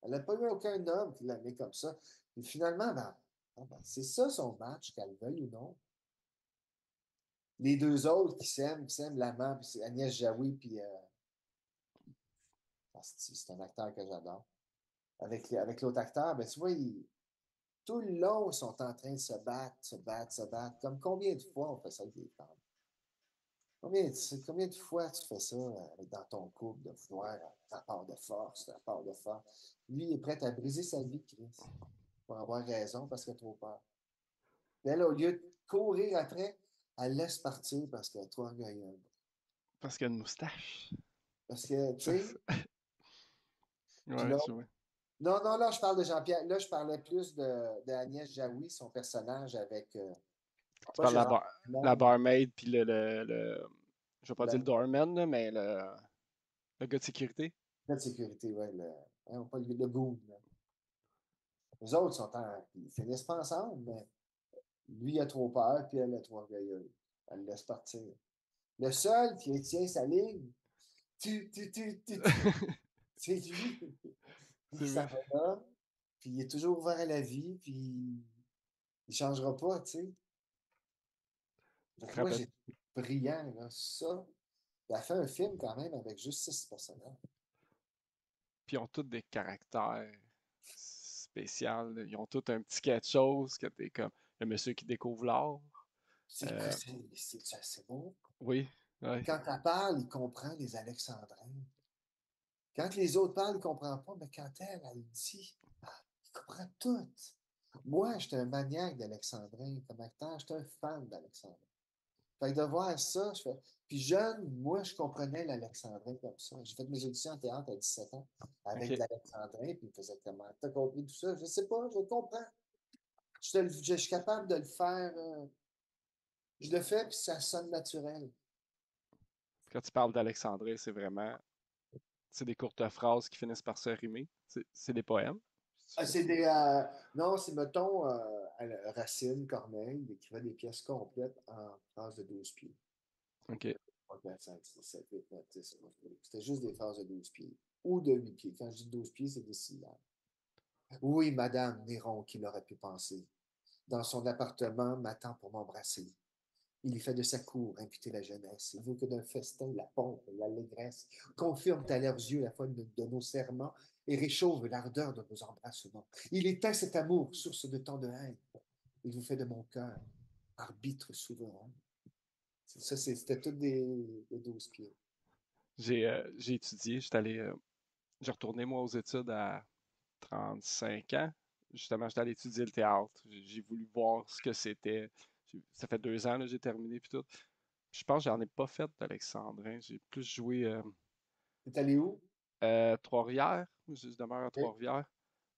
Elle n'a pas eu aucun homme qui l'aimait comme ça. Puis finalement, c'est ça son match, qu'elle veuille ou non. Les deux autres qui s'aiment l'amant, puis c'est Agnès Jaoui, puis c'est un acteur que j'adore. Avec l'autre acteur, ben tu vois, tout le long, ils sont en train de se battre, se battre, se battre. Comme combien de fois on fait ça avec les femmes? Combien de fois tu fais ça dans ton couple, de vouloir ta part de force, ta part de force? Lui, il est prêt à briser sa vie, Chris, pour avoir raison parce qu'il a trop peur. Mais elle, au lieu de courir après, elle laisse partir parce qu'elle est trop orgueilleuse. Parce qu'il y a une moustache. Parce que, tu sais, puis Ouais, là, tu vois. non, non, là, je parle de Jean-Pierre. Là, je parlais plus de Agnès Jaoui, son personnage avec, Tu pas parles de Gérard la Pinon, mais barmaid, puis je vais pas dire le la doorman, là, mais le gars de sécurité. de sécurité, ouais, pas le goût. Les autres ils finissent pas ensemble, mais lui a trop peur, puis elle a trop orgueilleuse. Elle le laisse partir. Le seul qui tient sa ligne, tu, C'est lui. Il C'est s'en vrai. va là, puis il est toujours ouvert à la vie, puis il changera pas, tu sais. Fait que moi, Rappelle- j'ai trouvé brillant, là, ça. Il a fait un film quand même avec juste 6 personnages. Puis ils ont tous des caractères spéciaux, là. Ils ont tous un petit quelque chose que t'es comme le monsieur qui découvre l'art. Euh, C'est beau. oui, ouais. Quand elle parle, il comprend les alexandrins. Quand les autres parlent, il ne comprend pas, mais quand elle dit, il comprend tout. Moi, j'étais un maniaque d'Alexandrin comme acteur, j'étais un fan d'Alexandrin. Fait que de voir ça, je fais. Puis jeune, moi, je comprenais l'Alexandrin comme ça. J'ai fait mes auditions en théâtre à 17 ans avec OK. d'Alexandrin, puis il me faisait comment? T'as compris tout ça? Je sais pas, je comprends. Je suis capable de le faire. Je le fais, puis ça sonne naturel. Quand tu parles d'Alexandrie, c'est vraiment c'est des courtes phrases qui finissent par se rimer. C'est des poèmes. C'est Ah, ça? c'est des. Non, c'est, mettons, Racine, Corneille, il écrivait des pièces complètes en phrases de 12 pieds. OK. 3, 4, 5, 6, 7, 8, 9, 10, 11, 12. C'était juste des phrases de 12 pieds. Ou de 8 pieds. Quand je dis 12 pieds, c'est des syllabes. Oui, Madame Néron, qui l'aurait pu penser. Dans son appartement, m'attend pour m'embrasser. Il y fait de sa cour imputer la jeunesse. Il veut que d'un festin, la pompe, l'allégresse confirme à leurs yeux la foi de nos serments et réchauffe l'ardeur de nos embrassements. Il éteint cet amour, source de tant de haine. Il vous fait de mon cœur arbitre souverain. Ça, c'était tout des 12 pieds. J'ai étudié, j'ai retourné moi aux études à 35 ans. Justement, j'étais allé étudier le théâtre. J'ai voulu voir ce que c'était. Ça fait 2 ans que j'ai terminé puis tout. Je pense que j'en ai pas fait d'Alexandrin. J'ai plus joué T'es allé où? Trois-Rivières. Je demeure à OK. Trois-Rivières.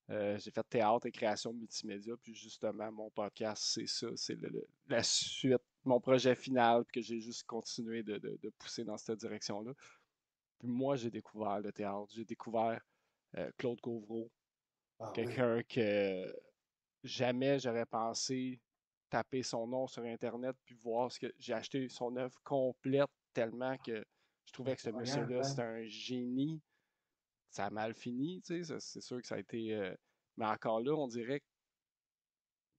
J'ai fait théâtre et création multimédia, puis justement, mon podcast, c'est ça, c'est la suite, mon projet final, puis que j'ai juste continué de pousser dans cette direction-là. Puis moi, j'ai découvert le théâtre, j'ai découvert Claude Gauvreau, Ah oui. quelqu'un que jamais j'aurais pensé taper son nom sur Internet, puis voir ce que j'ai acheté son œuvre complète tellement que je trouvais que ce Incroyable, monsieur-là, hein? c'était un génie. Ça a mal fini, tu sais, c'est sûr que ça a été. Mais encore là, on dirait que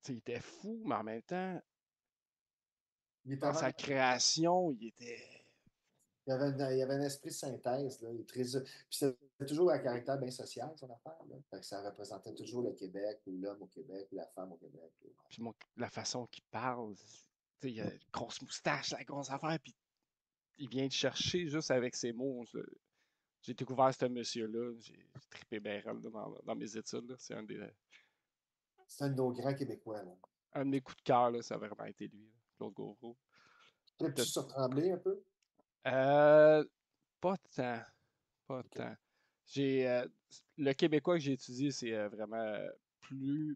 tu sais, il était fou, mais en même temps, Il est dans avant. sa création, il était. Il y avait un esprit de synthèse, là. Il est très. Puis c'était toujours un caractère bien social, son affaire, là. Fait que ça représentait toujours le Québec, ou l'homme au Québec, ou la femme au Québec. Puis la façon qu'il parle, tu sais, il a une grosse moustache, la grosse affaire, puis il vient te chercher juste avec ses mots. J'ai découvert ce monsieur-là, j'ai trippé bien raide, là, dans mes études, là. C'est C'est un de nos grands Québécois, là. un de mes coups de cœur, là, ça a vraiment été lui, là, Claude Gauvreau. Tripes-tu T'as- sur Tremblay un peu? Euh, pas tant. Pas OK. tant. J'ai le québécois que j'ai étudié, c'est vraiment plus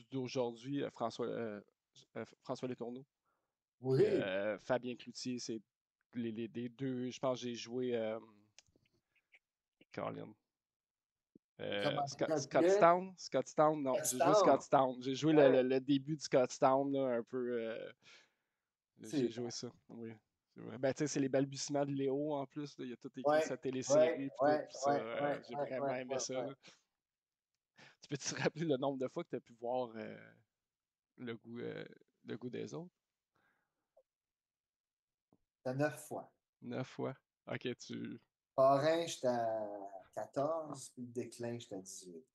d'aujourd'hui, François Letourneau. Puis Oui. Fabien Cloutier, c'est les deux. Je pense que j'ai joué Colin. Comment Scott Scottstown, non, j'ai joué Touchdown. Scottstown. J'ai joué Ouais. le début du Scottstown, là, un peu. J'ai C'est joué ça, oui. C'est vrai. Ben, tu sais, c'est les balbutiements de Léo en plus, là. Il a tout écrit ouais, sa télésérie, ouais, puis tout, ouais, puis ça, ouais, ouais, j'ai ouais, ouais, vraiment aimé ouais, ça, ouais. là. Tu peux te rappeler le nombre de fois que tu as pu voir le goût, euh, le goût des autres? C'était 9 fois. 9 fois. Ok, tu. Parrain, j'étais à 14, puis le déclin, j'étais à 18.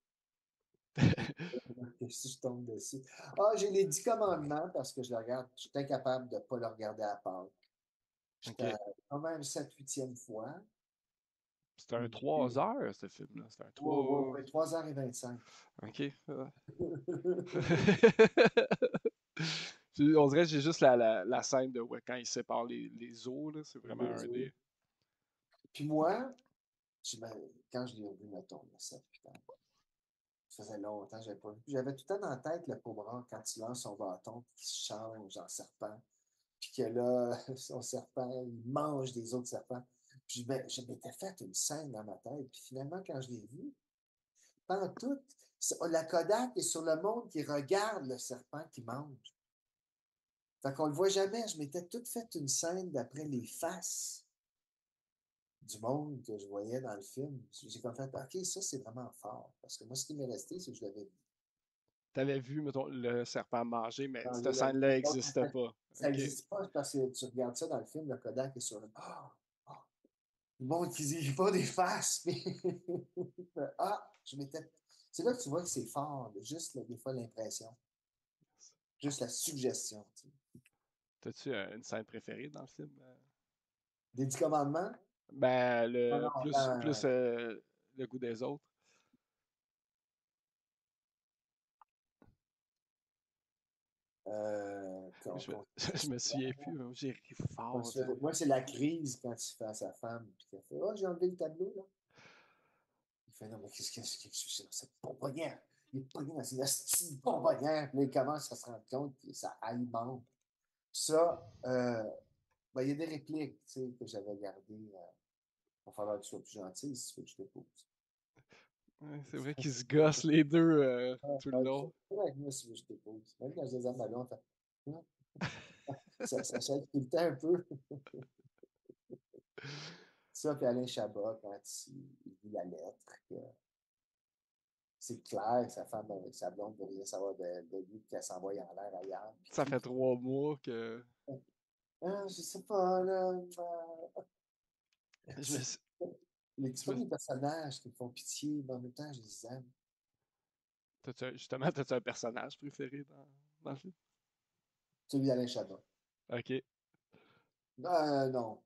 Si je tombe dessus. Ah, j'ai les 10 commandements parce que je le regarde. Je suis incapable de ne pas le regarder à part. Ok. J'étais quand même 7 8e fois. C'est un 3 heures, ce film-là. C'est un Wow, wow, 3. ouais, 3h25. Ok. On dirait que j'ai juste la scène de ouais, quand il sépare les eaux, là. C'est vraiment un des. Puis moi, quand je l'ai revu, mettons, il y a 7 8 ans, ça faisait longtemps que je n'avais pas vu. J'avais tout le temps dans la tête le Cobra quand il lance son bâton, puis qu'il se change en serpent. Puis que là, son serpent, il mange des autres serpents. Puis je m'étais fait une scène dans ma tête. Puis finalement, quand je l'ai vu, pendant tout, la Kodak est sur le monde qui regarde le serpent qui mange. Fait qu'on le voit jamais. Je m'étais toute fait une scène d'après les faces du monde que je voyais dans le film. J'ai comme fait, OK, ça, c'est vraiment fort. Parce que moi, ce qui m'est resté, c'est que je l'avais vu. T'avais vu, mettons, le serpent manger, mais Dans cette scène-là n'existait pas. ça OK. n'existe pas parce que tu regardes ça dans le film, le Kodak est sur le. Ah, le monde qui dit pas des faces, mais je m'étais. C'est là que tu vois que c'est fort, juste des fois l'impression, juste la suggestion. Tu sais. T'as-tu une scène préférée dans le film? Des 10 commandements? Ben, Non, le non, plus le goût des autres. Je me, je me souviens plus, mais j'ai ri fort. moi, c'est la crise quand il fait à sa femme, puis qu'elle fait, j'ai enlevé le tableau, là. Il fait, non, mais qu'est-ce que c'est? C'est bonbonnière. Il est pogné dans une hostie de bonbonnière. Puis là, il commence à se rendre compte que ça alimente. Ça, ben, il y a des répliques, tu sais, que j'avais gardées. Pour falloir que tu sois plus gentil si tu veux que je te pose. Ouais, c'est vrai qu'ils se gossent les deux tout le Tu long. fais avec moi si tu veux que je te pose. Même quand je les aime à l'eau, ça chatte tout le temps un peu. Ça, puis Alain Chabat, quand il lit la lettre, que c'est clair que sa femme avec sa blonde ne veut rien savoir de lui, qu'elle s'envoie en l'air ailleurs. Ça fait 3 mois que Je sais pas, là. je me suis- C'est je me comme suis- les personnages qui me font pitié, mais en même temps, je les aime. justement, t'as-tu un personnage préféré dans le film? Celui d'Alain Chabat. OK. Non.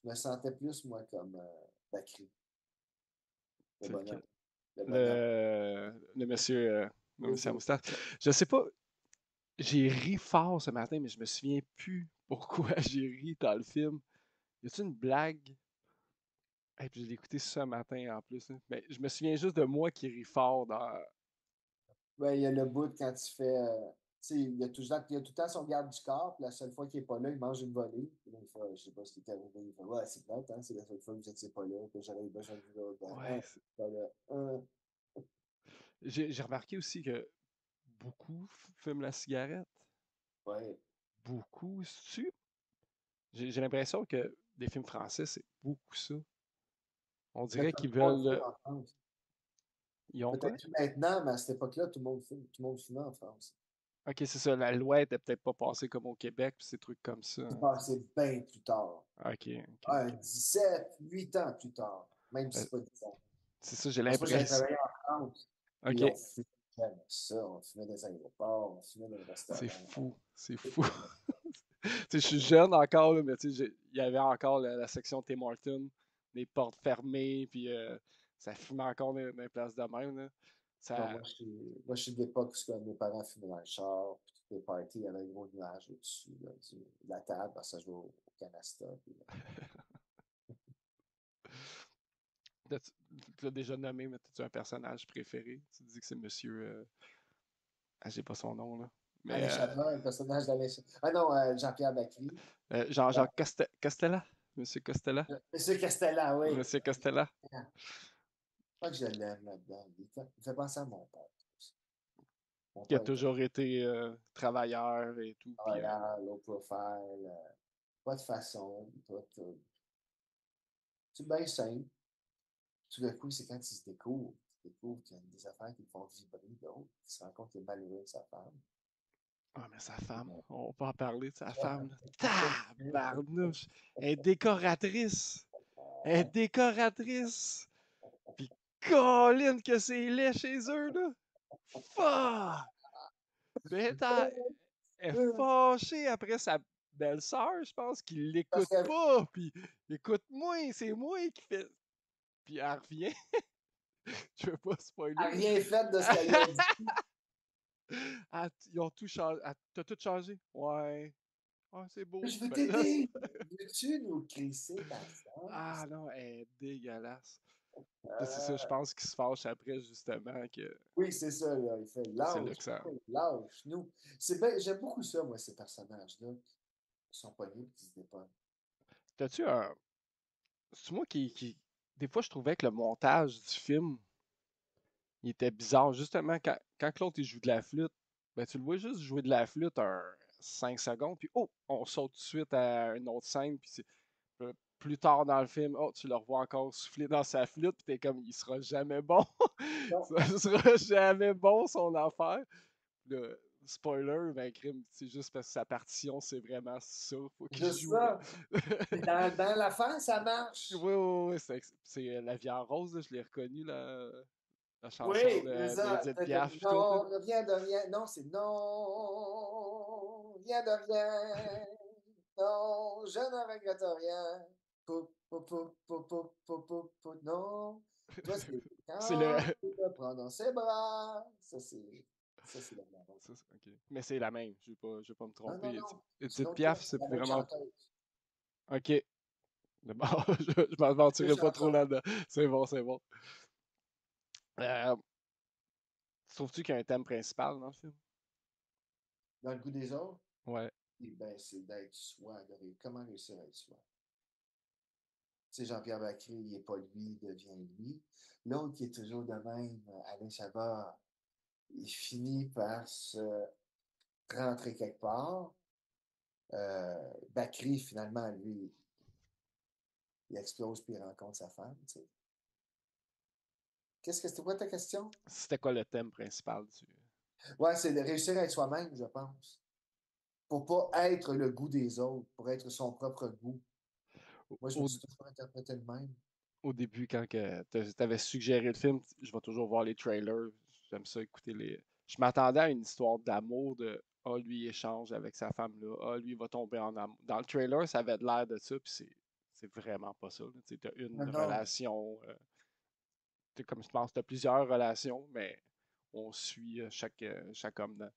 Je me sentais plus, moi, comme Bakri, le C'est lequel? bonhomme. Le bonhomme. Le monsieur, le Oui, monsieur à moustache. Je sais pas, j'ai ri fort ce matin, mais je me souviens plus pourquoi j'ai ri dans le film. Y a-tu une blague? Et puis je l'ai écouté ce matin en plus, hein. Mais je me souviens juste de moi qui ris fort dans. ben, il y a le bout quand tu fais. Tu sais, il y a tout le temps son garde du corps, puis la seule fois qu'il n'est pas là, il mange une volée. Puis là, il fait, je sais pas ce qui est arrivé. Il fait, ouais, c'est plate, hein, c'est la seule fois que vous n'étiez pas là, que j'aurais besoin de vous là. Ouais. Pas là. J'ai remarqué aussi que beaucoup fument la cigarette. Ouais. Beaucoup. J'ai l'impression que les films français, c'est beaucoup ça. On Mais dirait tout qu'ils le monde veulent. fume en France. Ils ont quoi? Peut-être plus maintenant, mais à cette époque-là, tout le monde fume. Tout le monde fumait en France. Ok, c'est ça. La loi était peut-être pas passée comme au Québec, puis ces trucs comme ça, C'est hein. passé bien plus tard. Ok, ok. 17, 8 ans plus tard. Même si Ben, c'est pas 10 ans. c'est ça, j'ai Parce que moi, j'avais l'impression. travaillé en France. Puis Ok, on fumait jamais ça. On fumait dans les aéroports, on fumait dans les c'est restaurants. fou. C'est fou. Tu sais, je suis jeune encore, là, mais tu sais, il y avait encore la section Tim Hortons, les portes fermées, puis ça fumait encore dans les places de même, là. Non, Ça... moi, je suis de l'époque où mes parents fumaient dans le char, puis toutes les parties, il y avait un gros nuage au-dessus là, de la table, parce que ça jouait au canasta. Puis, Tu l'as déjà nommé, mais as-tu un personnage préféré? Tu dis que c'est monsieur. Ah, j'ai pas son nom, là. Mais Alain Chabat, le personnage d'Alain Chabat. Ah non, Jean-Pierre Bacry. Jean-Jacques Costella? Monsieur Costella? Monsieur Castella, oui. Monsieur Costella? Je crois que je l'aime là-dedans. Il fait penser à mon père. Mon Qui a père était toujours été travailleur et tout. Puis, travailleur, low profile, pas de façon, pas de... C'est bien simple. Tout d'un coup, c'est quand il se découvre. Il découvre qu'il y a des affaires qui le font vibrer, d'autres. Il se rend compte qu'il est malheureux avec sa femme. ah, mais sa femme, on peut en parler de sa femme, là. Ouais. Tabarnouche! Elle est décoratrice! Elle est décoratrice! Puis, Colin, que c'est laid chez eux, là! Fuck! Puis elle est fâchée après sa belle-sœur, je pense, qu'il Parce l'écoute que pas. Puis, écoute-moi, c'est moi qui fais. Puis, elle revient. Je veux pas elle n'a spoiler, là. rien fait de ce qu'elle lui a dit. Ah, ils ont tout changé. Ah, t'as tout changé? Ouais. Ah, c'est beau. Je veux Ben là, t'aider. Veux-tu nous crisser ta ah sauce? non, elle est dégueulasse. Là, c'est ça, je Euh, pense qu'il se fâche après, justement, que oui, c'est ça, là. Il fait c'est là que lâche, ça. lâche, nous. J'aime beaucoup ça, moi, ces personnages-là, qui sont pognés et qui se dépannent. T'as-tu un. C'est moi qui. Des fois, je trouvais que le montage du film, il était bizarre. Justement, quand Claude il joue de la flûte, ben tu le vois juste jouer de la flûte un 5 secondes, puis oh, on saute tout de suite à une autre scène, puis plus tard dans le film, oh, tu le revois encore souffler dans sa flûte, puis t'es comme, il sera jamais bon. Non. Ça sera jamais bon, son affaire. Le spoiler, ben, crime, c'est juste parce que sa partition, c'est vraiment ça. Faut qu'il Juste joue. Là. ça. Puis dans l'affaire, ça marche. Oui, oui, oui. C'est La Vie en rose, là, je l'ai reconnu, la Oui, chanson c'est ça. d'Edith Piaf. Pis tout, là. Non, rien de rien. Non, c'est non, rien de rien. Non, je ne regrette rien. Pou, pou, pou, pou, pou, pou, pou, pou, non. Toi, c'est C'est le. quand tu te prends dans ses bras. Ça, c'est la même. Ok. Mais c'est la même, je vais pas me Non, non, tromper. non. C'est Edith l'autre Piaf, chose, c'est c'est la même vraiment. chanteuse. Ok. Bon, je Deux m'aventurerai pas trop chansons. là-dedans. C'est bon, c'est bon. Euh, Trouves-tu qu'il y a un thème principal dans le film? Dans le goût des autres, Ouais. eh ben, c'est d'être soi. Comment réussir à être soi? Tu sais, Jean-Pierre Bacry, il n'est pas lui, il devient lui. L'autre qui est toujours de même, Alain Chabat, il finit par se rentrer quelque part. Bacry, finalement, lui, il explose puis il rencontre sa femme. Tu sais. C'était quoi ta question? C'était quoi le thème principal du. Ouais, c'est de réussir à être soi-même, je pense. Pour pas être le goût des autres, pour être son propre goût. Moi, je me Au, suis toujours interprété de même. au début, quand tu avais suggéré le film, je vais toujours voir les trailers. J'aime ça écouter les. Je m'attendais à une histoire d'amour de ah, lui, il échange avec sa femme-là. Ah, lui, il va tomber en amour. Dans le trailer, ça avait l'air de ça, puis c'est vraiment pas ça. Tu as une Non, non. relation. Comme je pense, tu as plusieurs relations, mais on suit chaque homme dans.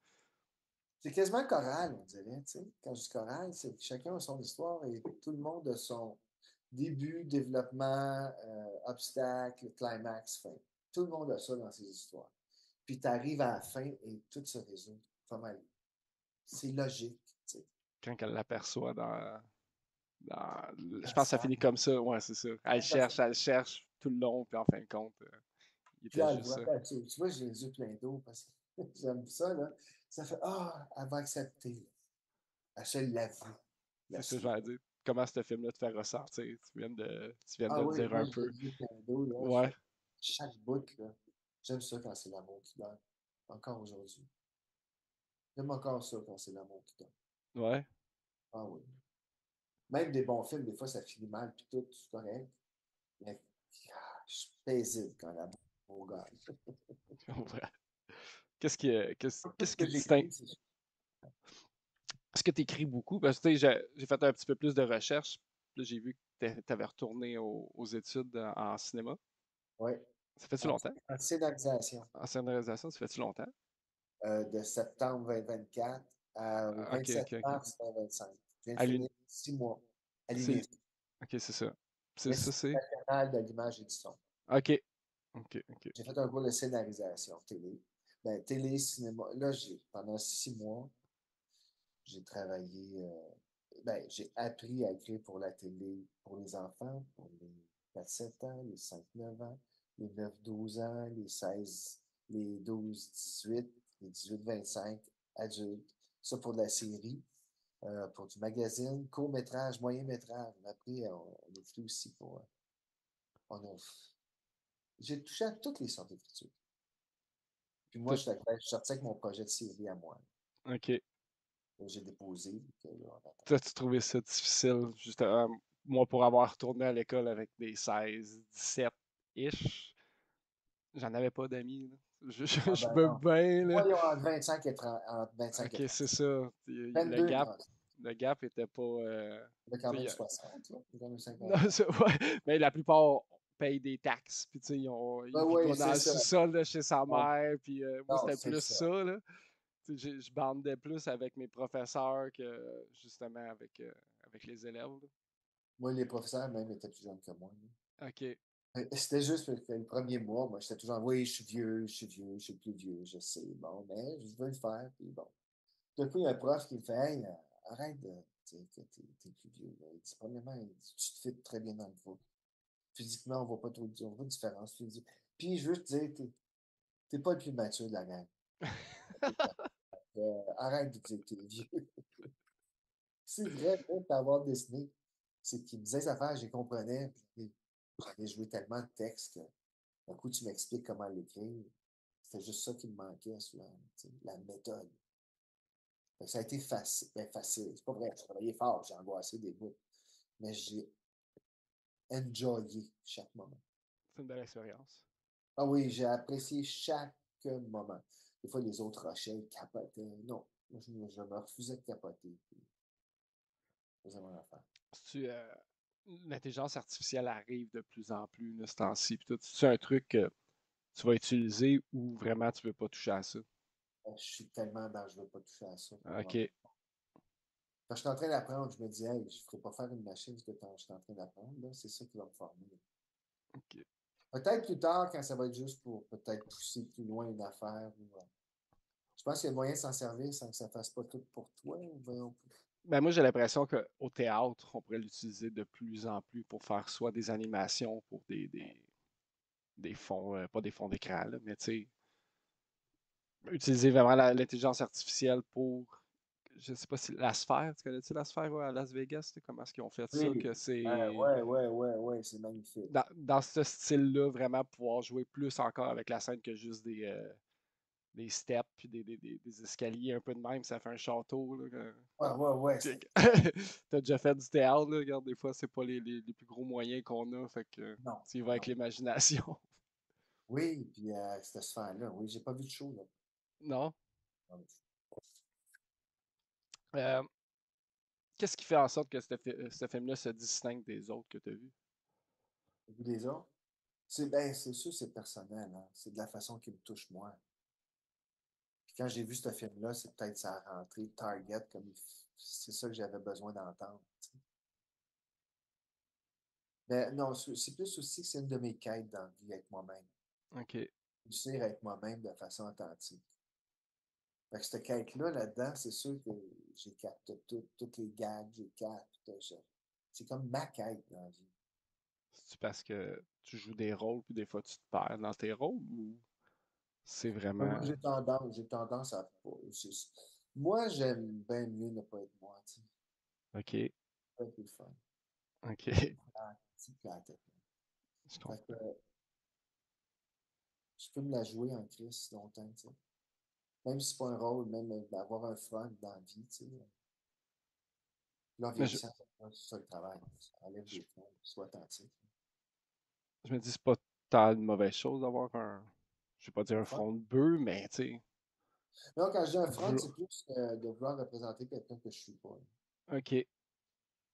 C'est quasiment choral, on dirait. Tu sais. Quand je dis choral, c'est que chacun a son histoire et tout le monde a son début, développement, obstacle, climax, fin. Tout le monde a ça dans ses histoires. Puis tu arrives à la fin et tout se résout. Pas mal. C'est logique. Tu sais. Quand elle l'aperçoit je Dans pense que ça ça. finit comme ça. Ouais, c'est ça. Elle le cherche tout le long, puis en fin de compte, il Puis était là, elle juste voit, ça. tu vois, j'ai les yeux pleins d'eau parce que j'aime ça, là. Ça fait, ah, elle va accepter. Là. Elle se l'avoue. C'est La ça, je suite. vais dire. Comment ce film-là te fait ressentir? Tu viens Ah de le oui, dire moi, un j'ai peu. les yeux pleins d'eau, là. Je Ouais, fais chaque bout, là. J'aime ça quand c'est l'amour qui donne. Encore aujourd'hui. J'aime encore ça quand c'est l'amour qui donne. ouais. Ah oui. Même des bons films, des fois, ça finit mal, puis tout, c'est correct. Mais je suis paisible quand l'amour gagne. Ouais. Qu'est-ce Tout ce qui que distingue? j'écris, c'est Est-ce que tu écris beaucoup? Parce que tu sais, j'ai fait un petit peu plus de recherches. Là, j'ai vu que tu avais retourné aux études en cinéma. oui. Ça fait-tu En, longtemps? en scénarisation, En scénarisation, ça fait-tu longtemps? de septembre 2024 au Ok, 27 ok, ok. mars 2025. Je viens de À l'uni- finir 6 mois à c'est... l'INES, Ok, c'est ça. C'est ça, l'Institut c'est. national de l'image et du son. Ok, ok, ok. J'ai fait un cours de scénarisation télé. Ben, télé, cinéma. Là, pendant 6 mois, j'ai travaillé. Ben, j'ai appris à écrire pour la télé, pour les enfants, pour les 4-7 ans, les 5-9 ans, les 9-12 ans, les 16, les 12-18, les 18-25 adultes. Ça pour de la série, pour du magazine, court-métrage, moyen-métrage. Après, on écrit aussi pour. On a, j'ai touché à toutes les sortes d'écriture. Puis moi, Toi, je suis sorti avec mon projet de série à moi. ok. J'ai déposé. Puis là, on attend. Toi, tu trouvais ça difficile, justement, moi, pour avoir retourné à l'école avec des 16, 17-ish, j'en avais pas d'amis, là. Ah Je ben me non. bats, là. Moi, ils ont entre 25 et 30, entre 25 et Ok, c'est 35. ça. 22 et 30. Le gap était pas. Il y a quand Tu sais, même 60, là. Il y a quand même non, 50 ans. ouais, mais la plupart payent des taxes, puis tu sais, Ben ils vivent oui, pas dans c'est le ça. sous-sol de chez sa Non, mère, puis moi, non, c'était c'est plus ça. ça, là. Tu sais, je bandais plus avec mes professeurs que justement avec les élèves, là. Moi, les professeurs, même, étaient plus jeunes que moi. Ok. C'était juste que le premier mois, moi, j'étais toujours, oui, je suis vieux, je suis vieux, je suis plus vieux, je sais. Bon, mais je veux le faire, puis bon. D'un coup, il y a un prof qui me fait, hey, arrête de dire que t'es plus vieux. Là. Il dit, premièrement, il dit, tu te fais très bien dans le groupe. Physiquement, on voit pas trop, on voit une différence. Puis je veux te dire, t'es pas le plus mature de la gang. Arrête de dire que t'es vieux. C'est vrai, faut t'avoir dessiné. C'est qu'il me disait des affaires, je les comprenais, puis j'avais joué tellement de textes que d'un coup, tu m'expliques comment l'écrire. C'était juste ça qui me manquait, souvent, tu sais, la méthode. Fait que ça a été facile. Ben, facile. C'est pas vrai, j'ai travaillé fort, j'ai angoissé des bouts. Mais j'ai enjoyé chaque moment. C'est une belle expérience. Ah oui, j'ai apprécié chaque moment. Des fois, les autres rushaient, ils capotaient. Non, moi, je me refusais de capoter. Puis, je faisais mon affaire. Si l'intelligence artificielle arrive de plus en plus là, ce temps-ci, puis tout, c'est un truc que tu vas utiliser ou vraiment tu veux pas toucher à ça? Je suis tellement dans je ne veux pas toucher à ça pour le moment. OK. Quand je suis en train d'apprendre, je me dis, hey, je ne ferai pas faire une machine ce que je suis en train d'apprendre. Là, c'est ça qui va me former. OK. Peut-être plus tard, quand ça va être juste pour peut-être pousser plus loin une affaire. Je pense qu'il y a moyen de s'en servir sans que ça fasse pas tout pour toi. Ben moi, j'ai l'impression qu'au théâtre, on pourrait l'utiliser de plus en plus pour faire soit des animations pour des fonds, pas des fonds d'écran, là, mais tu sais, utiliser vraiment l'intelligence artificielle pour, je sais pas si la sphère, tu connais-tu la sphère à Las Vegas? Comment est-ce qu'ils ont fait ça? Oui. Que c'est Ouais, c'est magnifique. dans ce style-là, vraiment pouvoir jouer plus encore avec la scène que juste des steps puis des escaliers un peu de même, ça fait un château. Là, Ouais. T'as déjà fait du théâtre, là, regarde, des fois, c'est pas les plus gros moyens qu'on a, fait que Non, tu y vas avec non. l'imagination. Oui, puis cette sphère-là, oui, j'ai pas vu de show, là. Non? Non, Euh, Qu'est-ce qui fait en sorte que ce film-là se distingue des autres que tu as vus? j'ai vu des autres. C'est sûr, c'est personnel, hein. C'est de la façon qui me touche moi. Puis quand j'ai vu ce film-là, c'est peut-être sa rentrée Target, c'est ça que j'avais besoin d'entendre. Tu sais. Mais non, c'est plus aussi que c'est une de mes quêtes dans la vie avec moi-même. OK. Réussir à être moi-même de façon authentique. Fait que cette quête-là, là-dedans, c'est sûr que j'ai capté toutes les gags, j'ai capté. C'est comme ma quête dans la vie. C'est-tu parce que tu joues des rôles puis des fois tu te perds dans tes rôles ou c'est Moi, vraiment. j'ai tendance à pas. Moi, j'aime bien mieux ne pas être moi, tu sais. OK. C'est pas plus fun. OK. C'est plate. Je Fait que comprends. je peux me la jouer en crise longtemps, tu sais. Même si c'est pas un rôle, même avoir un front dans la vie, tu sais. Là, en Mais je, vieillissant, c'est ça le travail. Ça enlève je, des fronts, soit authentique. je me dis, c'est pas tant une mauvaise chose d'avoir je vais pas dire Un un front. front de bœuf, mais tu sais, Non, quand je dis un front, v'là- c'est plus de vouloir représenter quelqu'un que je suis pas. OK.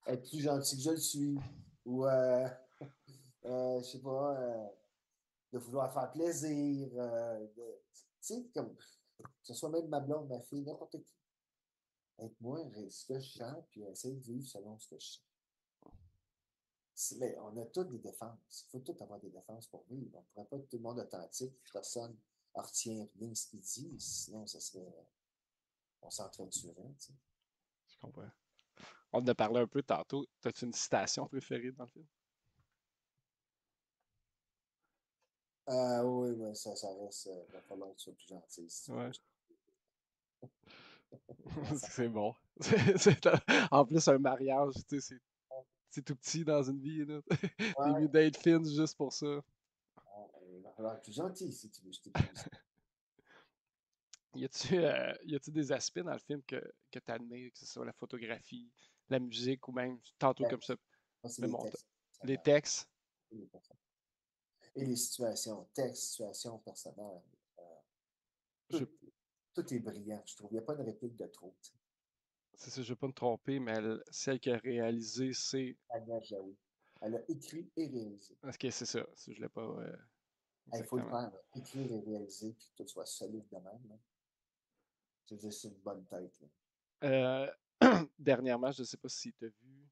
Être plus gentil que je le suis. Ou, je sais pas, de vouloir faire plaisir. Tu sais, comme, que ce soit même ma blonde, ma fille, n'importe qui. Être moi, ce que je sens, puis essayer de vivre selon ce que je sens. Mais on a toutes des défenses. Il faut tout avoir des défenses pour vivre. On ne pourrait pas être tout le monde authentique, personne ne retient rien de ce qu'il dit, sinon ça serait. On s'entretuerait, tu sais. Je comprends. On en a parlé un peu tantôt. T'as-tu une citation préférée dans le film? Oui, mais ça reste. Il va falloir que tu sois plus gentil si tu veux Ouais. pas. Ça C'est bon. En plus, un mariage, tu sais, c'est tout petit dans une vie, là. T'es ouais, mieux d'être fine juste pour ça. il va falloir être plus gentil si tu veux que je t'épouse. Y a-tu des aspects dans le film que tu admires, que ce soit la photographie, la musique ou même, tantôt comme ça, Moi, c'est le les montage, textes. les textes? Et les situations, textes, situations, personnages. Je, Tout, tout est brillant, je trouve. Il n'y a pas de réplique de trop. Tu sais. c'est ça, je vais pas me tromper, mais celle qui a réalisé, c'est. Agnès Jaoui. Elle a écrit et réalisé. Ok, c'est ça. Je l'ai pas Il faut le exactement. faire, là. Écrire et réaliser, puis que tout soit solide de même. Là. C'est juste une bonne tête. Là. Euh, Dernièrement, je ne sais pas si tu as vu,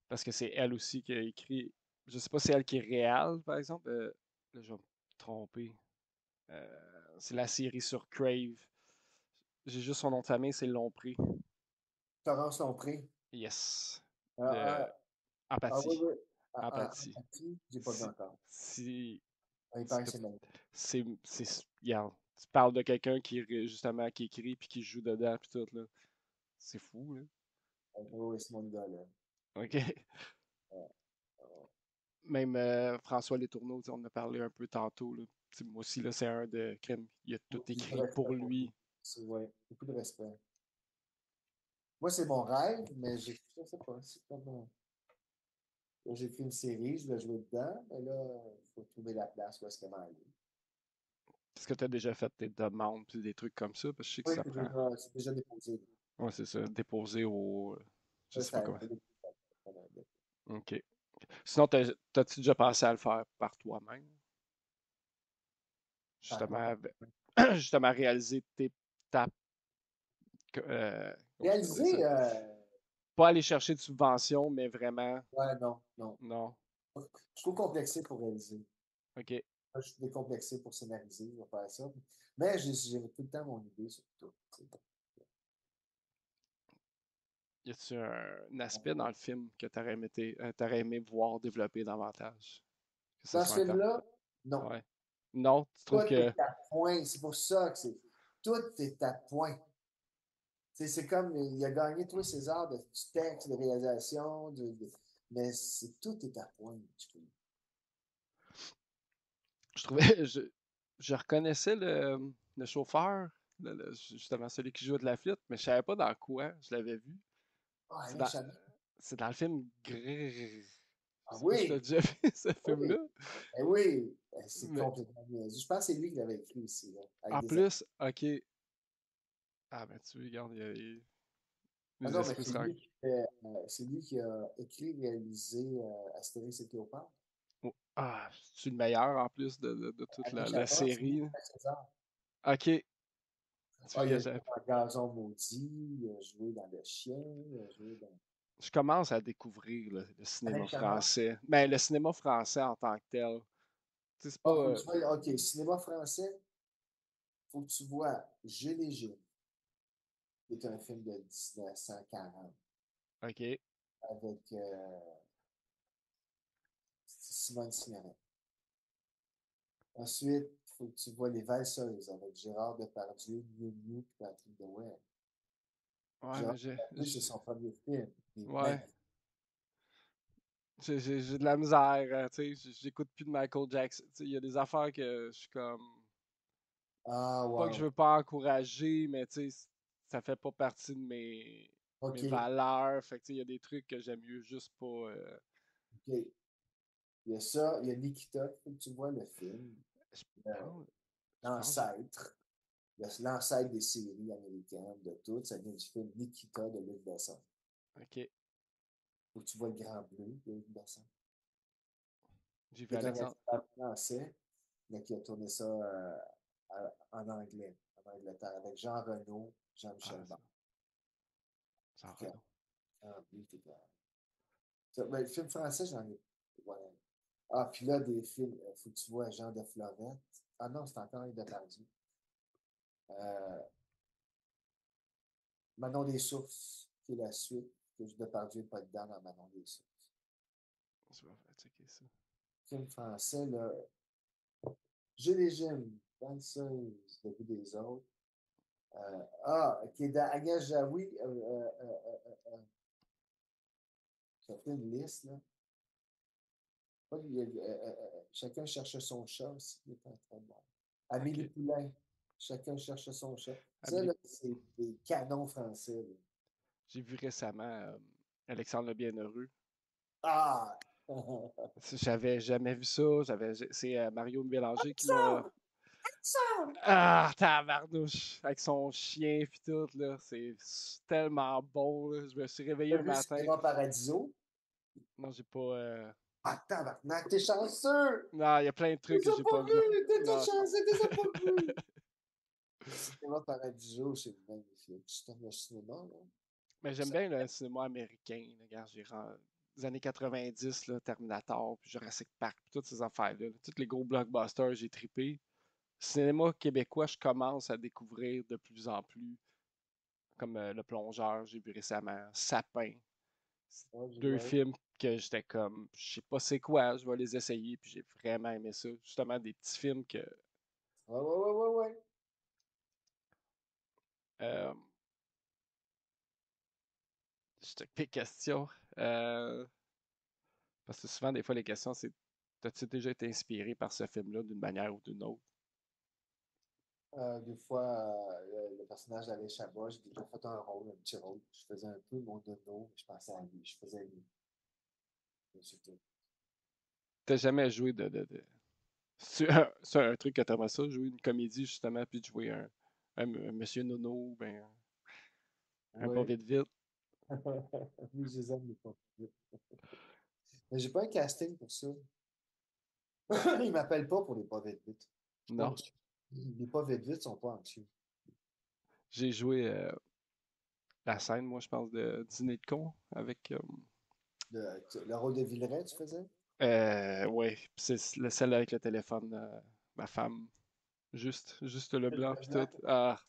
parce que c'est elle aussi qui a écrit. Je sais pas si c'est elle qui est réelle, par exemple. Là, je vais me tromper. C'est la série sur Crave. J'ai juste son nom de famille, c'est Lompré. Florence Lompré. Yes. Ah, De oui, Empathie. oui. Empathie. Empathie, j'ai pas vu Si, encore. si, Il si paraît que t'as- c'est magnifique. regarde, tu parles de quelqu'un justement, qui écrit puis qui joue dedans puis tout, là. C'est fou, là. Oui, c'est mon idole. Là. OK. Euh, euh, Même François Letourneau, tu sais, on en a parlé un peu tantôt. Là. Tu sais, moi aussi, là, c'est un de crème. Il a tout J'ai du écrit respect pour pour lui. lui. Ouais, beaucoup de respect. Moi, c'est mon rêve, mais je sais pas. C'est comme. Là, j'ai fait une série, je vais jouer dedans, mais là, il faut trouver la place où est-ce qu'elle va aller. Est-ce que tu as déjà fait tes demandes puis des trucs comme ça? Parce que je sais que Oui, ça prend. c'est déjà déposé. Ouais, c'est ça. Déposer au. Je Ça, sais pas comment. ça OK. Sinon, t'as-tu déjà pensé à le faire par toi-même? par quoi? Justement, justement réaliser ta. Comment je peux dire ça? Réaliser, Pas aller chercher de subvention, mais vraiment. ouais, non, non. Non. Je suis trop complexé pour réaliser. OK. Moi, je suis décomplexé pour scénariser, je vais faire ça. Mais j'ai tout le temps mon idée sur tout. Y a-tu un aspect dans le film que t'aurais aimé voir développer davantage? Que ce Dans ce soit encore. film-là, non. Ouais. Non, tu Tout trouves que. est à point. C'est pour ça que c'est. Tout est à point. C'est comme il a gagné tous les Césars du texte, de réalisation, mais tout est à point. Je trouvais. Je reconnaissais le chauffeur, justement celui qui jouait de la flûte, mais je savais pas dans quoi je l'avais vu. Ah, C'est Alain dans, Chabat. c'est dans le film Grrr. Je Ah sais pas si t'as oui, déjà vu ce oui, film-là. ben oui. C'est Mais complètement niaiseux. Je pense que c'est lui qui l'avait écrit aussi, là, avec en des acteurs. plus, ok. Ah ben tu regardes, Ah les non, mais esprits se rencontrent. c'est lui qui a écrit, réalisé Astérix et Cléopâtre. Oh, ah, c'est le meilleur en plus de toute Alain la Chabat, c'est lui qui série. a fait César. Ok. Tu Ah, il a vois, joué dans Gazon Maudit, il a joué dans Le Chien, il a joué dans. je commence à découvrir le Alain cinéma Chabat. français. Ben, le cinéma français en tant que tel. Tu sais, c'est pas. Ah, faut que tu vois, OK, cinéma français, faut que tu vois Gilles et Gilles, qui est un film de 1940 Ok. avec Simone Signoret. Ensuite, il faut que tu vois Les Valseuses avec Gérard Depardieu, Miu Miu et Patrick Drouin. Ouais, Gérard mais Depardieu, c'est son premier film. Il est ouais. magnifique. J'ai de la misère. Tu sais, j'écoute plus de Michael Jackson. Tu sais, il y a des affaires que je suis comme. Ah, Pas que je wow. veux pas encourager, mais tu sais, ça fait pas partie de mes OK, valeurs. Fait que tu sais, il y a des trucs que j'aime mieux juste pas. OK. Il y a ça, il y a Nikita, faut que tu vois le film. Je Euh, pense, je pense, L'ancêtre. L'ancêtre des séries américaines, de tout. Ça vient du film Nikita de Luc Besson. ok. Faut que tu vois le Grand Bleu de Luc Besson. J'ai Qui vu est un Alexandre. réalisateur français, mais qui a tourné ça en anglais, en Angleterre, avec Jean Reno, Jean-Michel Ah, Blanc. Jean Grand Reno. Bleu, c'est grand. Ben, le film français, j'en ai. Ouais. Ah, puis là, des films, faut que tu vois Jean de Florette. Ah non, c'est encore une de Tardy. Euh, Manon des Sources, qui est la suite, que je Depardieu n'est pas dedans dans Manon des Sources. Je vais checker ça. Film français, là, J'ai les Gym, Danseuse, Le goût des autres. Qui est d'Agnès Jaoui. Ça fait une liste, là. Chacun cherche son chat aussi, il est très, très bon. Amélie Ok. Poulain, chacun cherche son chat. Ça, Amélie, là, c'est des canons français, là. j'ai vu récemment Alexandre le Bienheureux. Ah! J'avais jamais vu ça. C'est Mario Bélanger qui m'a. Ça! Ça! Ah, tabarnouche! Avec son chien pis tout, là. C'est tellement bon, là. Je me suis réveillé T'as un vu matin. Cinéma Paradiso? Non, j'ai pas. Ah, tabarnak, t'es chanceux! Non, il y a plein de Tu trucs les que as j'ai pas pas vu. vus! T'es Non. chanceux, tu les as pas vus! Cinéma Paradiso, c'est magnifique. C'est un cinéma, là. Mais j'aime Ça- bien le cinéma américain. Là. Regarde, des années 90, là, Terminator, puis Jurassic Park, puis toutes ces affaires-là. Tous les gros blockbusters, j'ai trippé. Cinéma québécois, je commence à découvrir de plus en plus. Comme Le Plongeur, j'ai vu récemment. Sapin. C'est Ouais, deux ouais. films que j'étais comme, je sais pas c'est quoi, je vais les essayer, puis j'ai vraiment aimé ça. Justement, des petits films que. Ouais, ouais, ouais, ouais, ouais. Euh, je te questions. Euh, Parce que souvent, des fois, les questions, c'est t'as-tu déjà été inspiré par ce film-là d'une manière ou d'une autre? Des fois, le personnage d'Alain Chabat, j'ai déjà fait un rôle, un petit rôle. Je faisais un peu mon dodo, je pensais à lui, je faisais lui. C'est tout. T'as jamais joué de... C'est un truc que t'aimerais ça, jouer une comédie, justement, puis de jouer un Monsieur Nono, ou ben, un pas Oui, vite vite? oui, je les aime, les pas vite. Mais j'ai pas un casting pour ça. Ils m'appellent pas pour les pas vite vite. Je suis pas Non. anxieux. Les pas vite vite sont pas anxieux. J'ai joué la scène, moi, je pense, de Dîner de con avec... Le rôle de Villeray, tu faisais? ouais, c'est celle avec le téléphone, ma femme. Juste le blanc, puis tout. Blanc. Ah,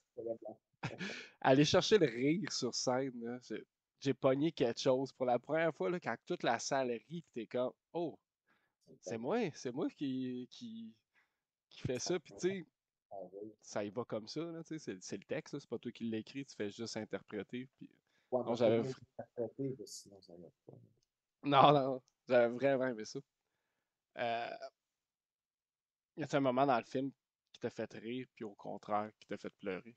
aller chercher le rire sur scène, là, j'ai pogné quelque chose. Pour la première fois, là, quand toute la salle rit, pis t'es comme, oh, c'est moi qui fait ça. Puis tu sais, Ah oui. ça y va comme ça, là, tu sais, c'est le texte, là, c'est pas toi qui l'écris, tu fais juste interpréter. Puis Ouais, non, mais faut bien interpréter, parce que sinon ça va pas. non, j'avais vraiment aimé ça. Euh, y a un moment dans le film qui t'a fait rire, puis au contraire, qui t'a fait pleurer?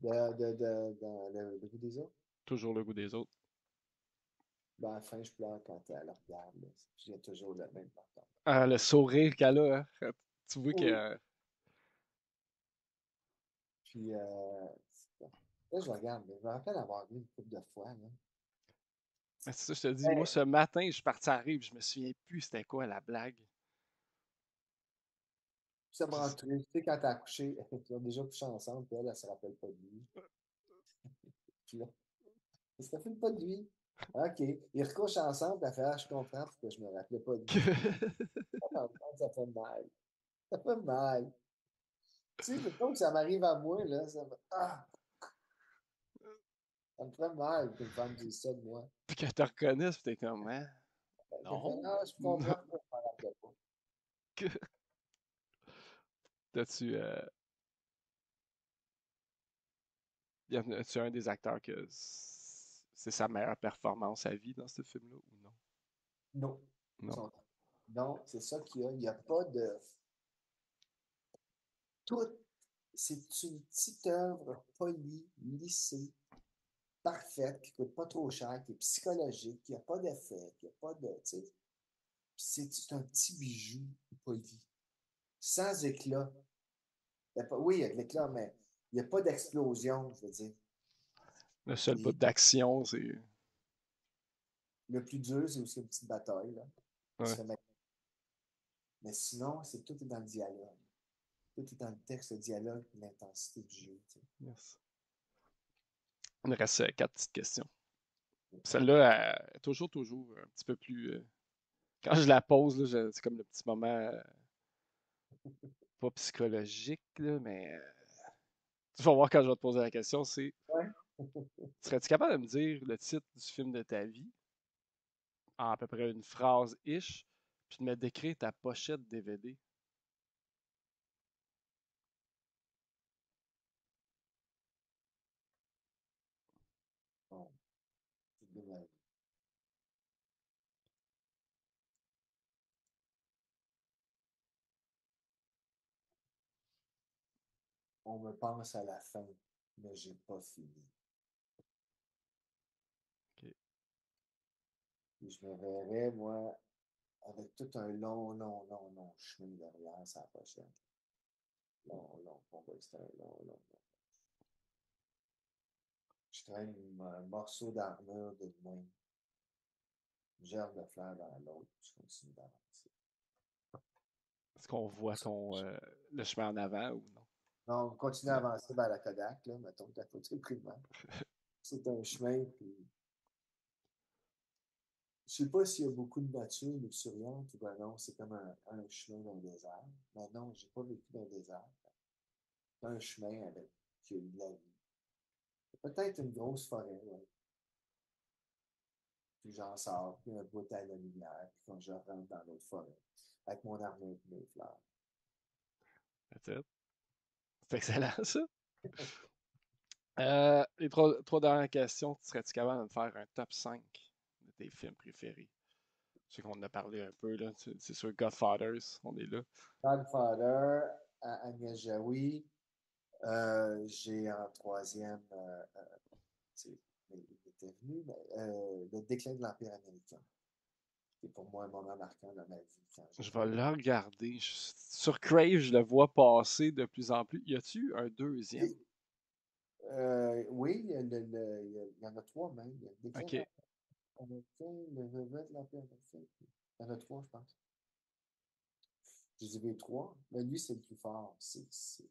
Dans le goût des autres? Toujours le goût des autres. Ben, à la fin, je pleure quand elle la regarde. Là. J'ai toujours le même partant. Ah, le sourire qu'elle a, hein. Tu vois que Oui. Puis, là, je regarde. Je me rappelle avoir vu une couple de fois. Là. mais c'est ça, je te dis, moi, Hey, ce matin, je suis parti à la rive, je me souviens plus c'était quoi la blague. ça m'a Puis, entré. Tu sais, quand t'as accouché, ils ont déjà couché ensemble, puis elle se rappelle pas de lui. Puis là, ça ne fait pas de lui. OK. Ils recouchent ensemble, puis elle fait, ah, je comprends, parce que je me rappelais pas de lui. Ah, ça fait mal. Ça fait mal. Tu sais, mettons que ça m'arrive à moi, là, ça me fait mal qu'une femme dise ça de moi. puis que te reconnaisse, puis t'es comme, hein? J'ai fait, Non. ah, je comprends pourquoi je m'en rappelais pas. T'as-tu, y en a-tu un des acteurs que c'est sa meilleure performance à vie dans ce film-là ou non? Non. Non. Non, c'est ça qu'il y a. Il n'y a pas de. Tout. C'est une petite œuvre polie, lissée, parfaite, qui ne coûte pas trop cher, qui est psychologique, qui n'a pas d'effet, qui n'a pas de. Tu sais, c'est un petit bijou poli, sans éclat. Oui, il y a de l'éclat, mais il n'y a pas d'explosion, je veux dire. Le seul bout Et d'action, c'est. le plus dur, c'est aussi une petite bataille, là, qui se Ouais, fait mettre. Mais sinon, c'est tout est dans le dialogue. Tout est dans le texte, le dialogue, l'intensité du jeu. Tu sais. yes. Il me reste 4 petites questions. Celle-là, est toujours un petit peu plus. Quand je la pose, là, c'est comme le petit moment, pas psychologique, là, mais tu vas voir quand je vais te poser la question, c'est Ouais. serais-tu capable de me dire le titre du film de ta vie en à peu près une phrase-ish, puis de me décrire ta pochette DVD? Bon, c'est dommage. On me pense à la fin, mais j'ai pas fini. Ok. Et je me verrais, moi, avec tout un long chemin derrière sa prochaine. Long combat, c'était un long. Je traîne un morceau d'armure de main, une gerbe de fleurs dans l'autre, puis je continue d'avancer. Est-ce qu'on voit le chemin en avant ou non? Non, on continue à Non. avancer vers la Kodak, là, mettons, d'à côté le primaire. C'est un chemin, puis je sais pas s'il y a beaucoup de nature luxuriante ou ben non, c'est comme un chemin dans le désert. Mais non, j'ai pas vécu dans le désert. C'est un chemin avec qui a eu de la vie. Peut-être une grosse forêt, ouais. Puis j'en sors, puis un bout à la lumière, puis quand je rentre dans l'autre forêt, avec mon armure et mes fleurs. That's it. C'est excellent, ça. Les trois dernières questions, serais-tu capable de me faire un top 5 de tes films préférés? Je sais qu'on en a parlé un peu, là. C'est sur Godfathers, on est là. Godfather, Agnès Jaoui. J'ai en troisième, tu sais, il était venu, mais, Le déclin de l'Empire américain, qui est pour moi un moment marquant dans ma vie quand j'ai Je fait. vais le regarder. Sur Crave, je le vois passer de plus en plus. Y a-tu un deuxième? Oui, il y en a trois même. Il y a le déclin de Ok, l'Empire américain, le revêt de l'Empire américain. Il y en a trois, je pense. Je les ai vus trois, mais lui, c'est le plus fort.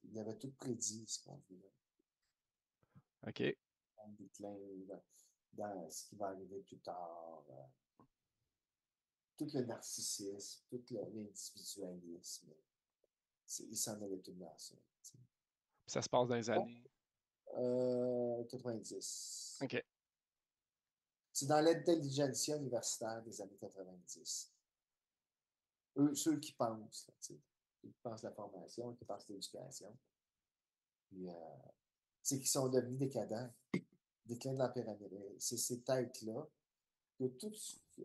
Il avait tout prédit ce qu'on vivait. ok. Dans le déclin, dans ce qui va arriver plus tard. Tout le narcissisme, tout l'individualisme. Il s'en allait tout dans ça. Tu sais. Puis ça se passe dans les années. 90. Ok, C'est dans l'intelligentsia universitaire des années 90. Ceux qui pensent, là, tu sais, qui pensent la formation, qui pensent l'éducation, puis c'est qu'ils sont devenus décadents. Déclin de l'Empire américain. C'est ces têtes-là que tout,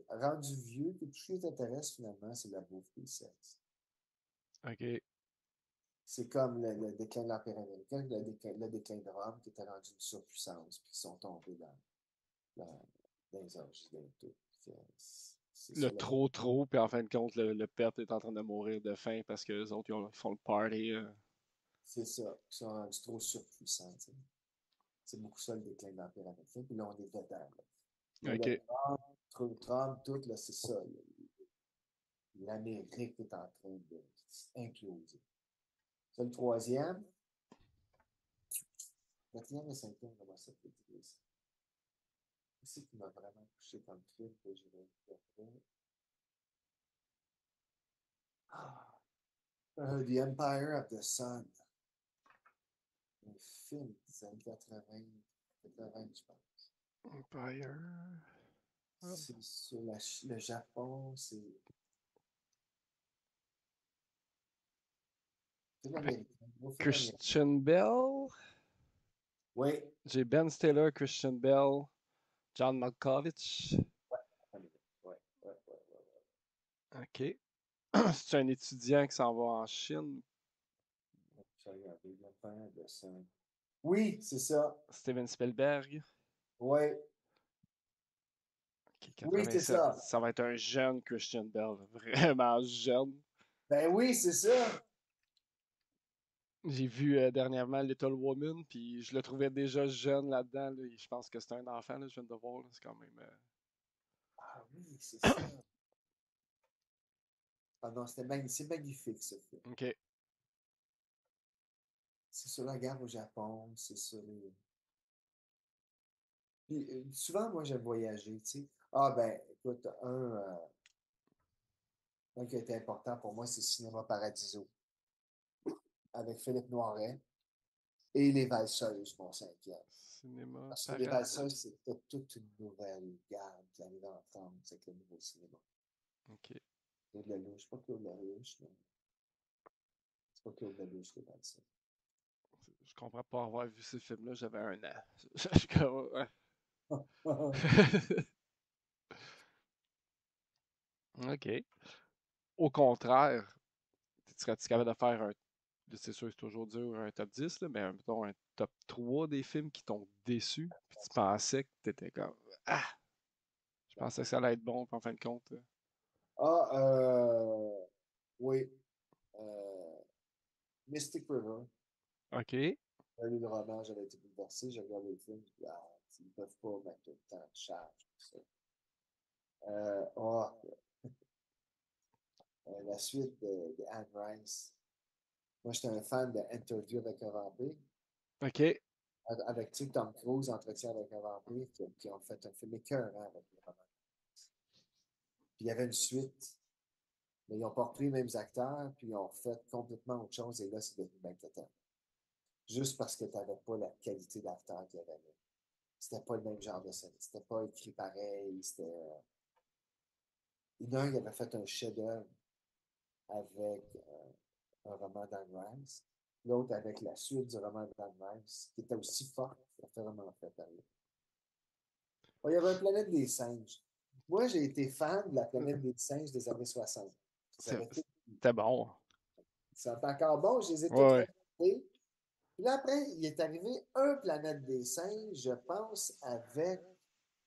rendu vieux, que tout ce qui les intéresse finalement, c'est la bouffe et le sexe. ok. C'est comme le déclin de l'Empire américain, le déclin de Rome, qui était rendu une surpuissance, puis qui sont tombés dans, dans les orgies et tout. C'est Le ça, trop, puis en fin de compte, le pet est en train de mourir de faim parce que les autres, ils font le party. c'est ça. Ils sont rendus trop surpuissants. Tu sais. C'est beaucoup ça le déclin de l'Empire américain, puis là, on est dedans. Là. Là, Ok. Trump, tout, là, c'est ça. L'Amérique est en train d'imploser. C'est le troisième. Quatrième et cinquième, comment ça peut dire ça? Qu'est-ce qui m'a vraiment touché comme film que j'ai vu? Ah, The Empire of the Sun. Un film des années 80, je pense. Empire. Ah. C'est sur le Japon, c'est film Avec américain. Gros film américain. Christian Bell. Oui. J'ai Ben Stiller, Christian Bell, John Malkovich. Américain. Ouais, ouais, ouais, ouais. Ok. C'est un étudiant qui s'en va en Chine. J'ai regardé l'Empire of the Sun. Oui, c'est ça. Steven Spielberg. Oui, Ok, oui, c'est 87. ça. Ça va être un jeune Christian Bell. Vraiment jeune. Ben oui, c'est ça. J'ai vu dernièrement Little Woman, puis je le trouvais déjà jeune là-dedans. Là. Je pense que c'est un enfant, là, je viens de voir. Là. C'est quand même. Ah oui, c'est ça. Ah non, c'est magnifique, ce film. Ok. C'est sur la guerre au Japon, c'est sur les. Puis, souvent, moi, j'aime voyager, tu sais. Ah ben, écoute, un qui a été important pour moi, c'est Cinéma Paradiso, avec Philippe Noiret et Les Valseuses, mon cinquième. Cinéma Parce que Les Paradis. Valseuses, c'était toute une nouvelle gamme qui arrivait en France avec le nouveau cinéma. Ok. Claude Lelouch, pas Claude Lelouch, mais c'est pas Claude Lelouch, Les Valseuses. Je comprends pas avoir vu ce film-là, j'avais un an. Je suis comme, ouais. Ok. Au contraire, serais-tu capable de faire un. C'est sûr, c'est toujours dur, un top 10, là, mais mettons un top 3 des films qui t'ont déçu, puis tu pensais que t'étais comme. Ah! Je pensais que ça allait être bon, puis en fin de compte. Ah, oui. Euh, Mystic River. Ok. J'ai lu le roman, j'avais été bouleversé, j'ai regardé le film, je dis, ah, ils ne peuvent pas mettre autant de charge pour ça. Oh, la suite de Anne Rice. Moi, j'étais un fan de Interview avec un vampire. Ok. Avec tu sais, Tom Cruise, Entretien avec un vampire, qui ont fait un film écœurant avec le roman. Puis il y avait une suite, mais ils n'ont pas repris les mêmes acteurs, puis ils ont fait complètement autre chose, et là, c'est devenu bien total. Juste parce que tu n'avais pas la qualité d'acteur qu'il y avait là. C'était pas le même genre de scène. C'était pas écrit pareil. C'était. Il avait fait un chef-d'œuvre avec un roman d'Anne Rice. L'autre avec la suite du roman d'Anne Rice, qui était aussi fort. Il a fait Il y avait un Planète des singes. Moi, j'ai été fan de la Planète des singes des années 60. C'était bon. C'est encore bon, je les ai toutes Ouais. regardées. Puis là, après, il est arrivé un Planète des singes, je pense, avec,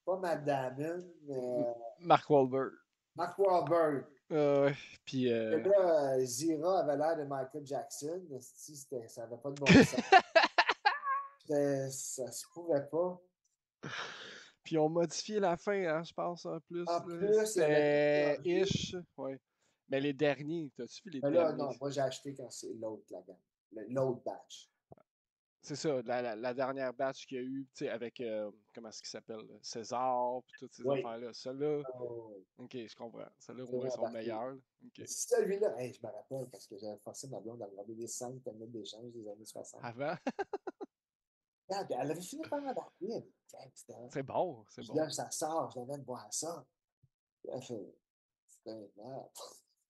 pas Matt Damon, mais Mark Wahlberg. Mark Wahlberg. Ouais. Puis. Et là, Zira avait l'air de Michael Jackson. Ça n'avait pas de bon sens. Ça se pouvait pas. Puis on modifié la fin, hein, je pense, en plus. En là. plus, il y avait C'était ish. Ouais. Mais les derniers, t'as-tu vu les mais là, derniers? non, moi j'ai acheté quand c'est l'autre, la gamme. L'autre batch. C'est ça, la dernière batch qu'il y a eu, tu sais, avec, comment est-ce qu'il s'appelle, César, puis toutes ces Oui. affaires-là. Ceux-là, Oh, ok, je comprends. Ceux-là, au c'est moins, sont embarqué. meilleurs. là. Ok. Celui-là, hey, je me rappelle parce que j'avais forcé ma blonde à regarder les 5 Planètes d'échange des années 60. Avant, Regarde, elle avait fini par embarquer. Elle dit, hey, c'est bon, c'est je bon. dis, ça sort, je viens de voir ça. Puis elle fait, c'était merde.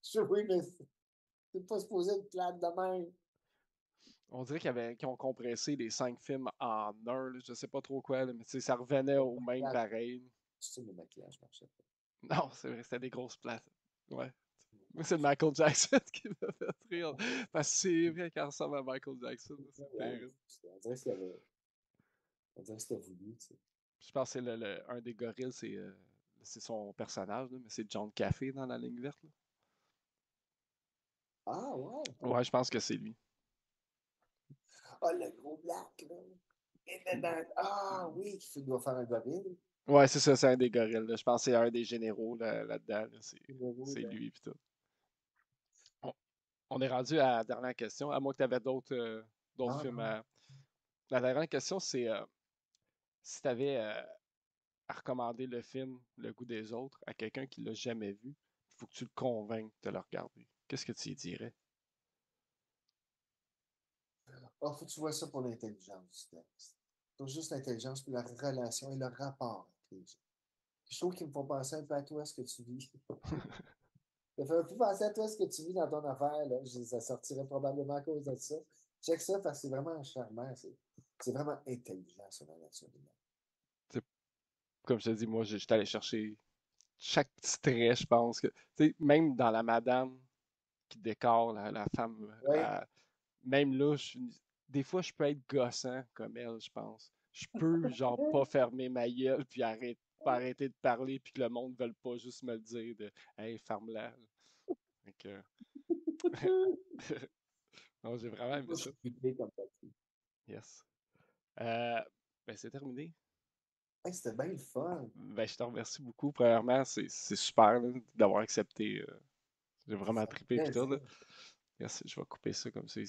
Je dis, oui, mais c'est pas supposé être plate de même. On dirait qu'ils ont compressé les 5 films en un, là, je sais pas trop quoi, là, mais tu sais, ça revenait au même pareil. Tu sais, le maquillage marchait pas. Non, c'est vrai, c'était des grosses places. Ouais. Moi, c'est le Michael Jackson qui m'a fait rire. Parce que c'est vrai qu'il ressemble à Michael Jackson. C'est terrible. On dirait qu'il y avait. On dirait que c'était voulu, tu sais. Je pense que c'est un des gorilles, c'est son personnage, là, mais c'est John Café dans la ligne verte. Là. Ah, ouais. Ouais, je pense que c'est lui. Ah, le gros black, là. Ah, oui, qui doit faire un gorille. Ouais, c'est ça, c'est un des gorilles. Là. Je pense que c'est un des généraux là-dedans. Là. C'est lui, pis tout. On est rendu à la dernière question, à moins que tu avais d'autres films à. La dernière question, c'est si tu avais à recommander le film Le goût des autres à quelqu'un qui l'a jamais vu, il faut que tu le convainques de le regarder. Qu'est-ce que tu y dirais? Ah, faut que tu vois ça pour l'intelligence du texte. Pour juste l'intelligence, puis la relation et le rapport avec les gens. Je trouve qu'ils me font penser un peu à toi, ce que tu vis. Ça fait un peu penser à toi, ce que tu vis dans ton affaire. Là. Ça sortirait probablement à cause de ça. Check ça parce que c'est vraiment charmant. C'est vraiment intelligent sur la nature humaine. Comme je te dis, moi, j'étais allé chercher chaque petit trait, je pense. Que, même dans la madame qui décore la femme, Oui. même là, des fois, je peux être gossant comme elle, je pense. Je peux, genre, pas fermer ma gueule puis pas arrêter de parler puis que le monde ne veuille pas juste me le dire de Hey, ferme-la. Non, j'ai vraiment aimé ça. Yes. Ben, c'est terminé. Hey, c'était bien le fun. Ben, je te remercie beaucoup. Premièrement, c'est super là, d'avoir accepté. J'ai vraiment trippé et tout. Là. Yes, je vais couper ça comme ça.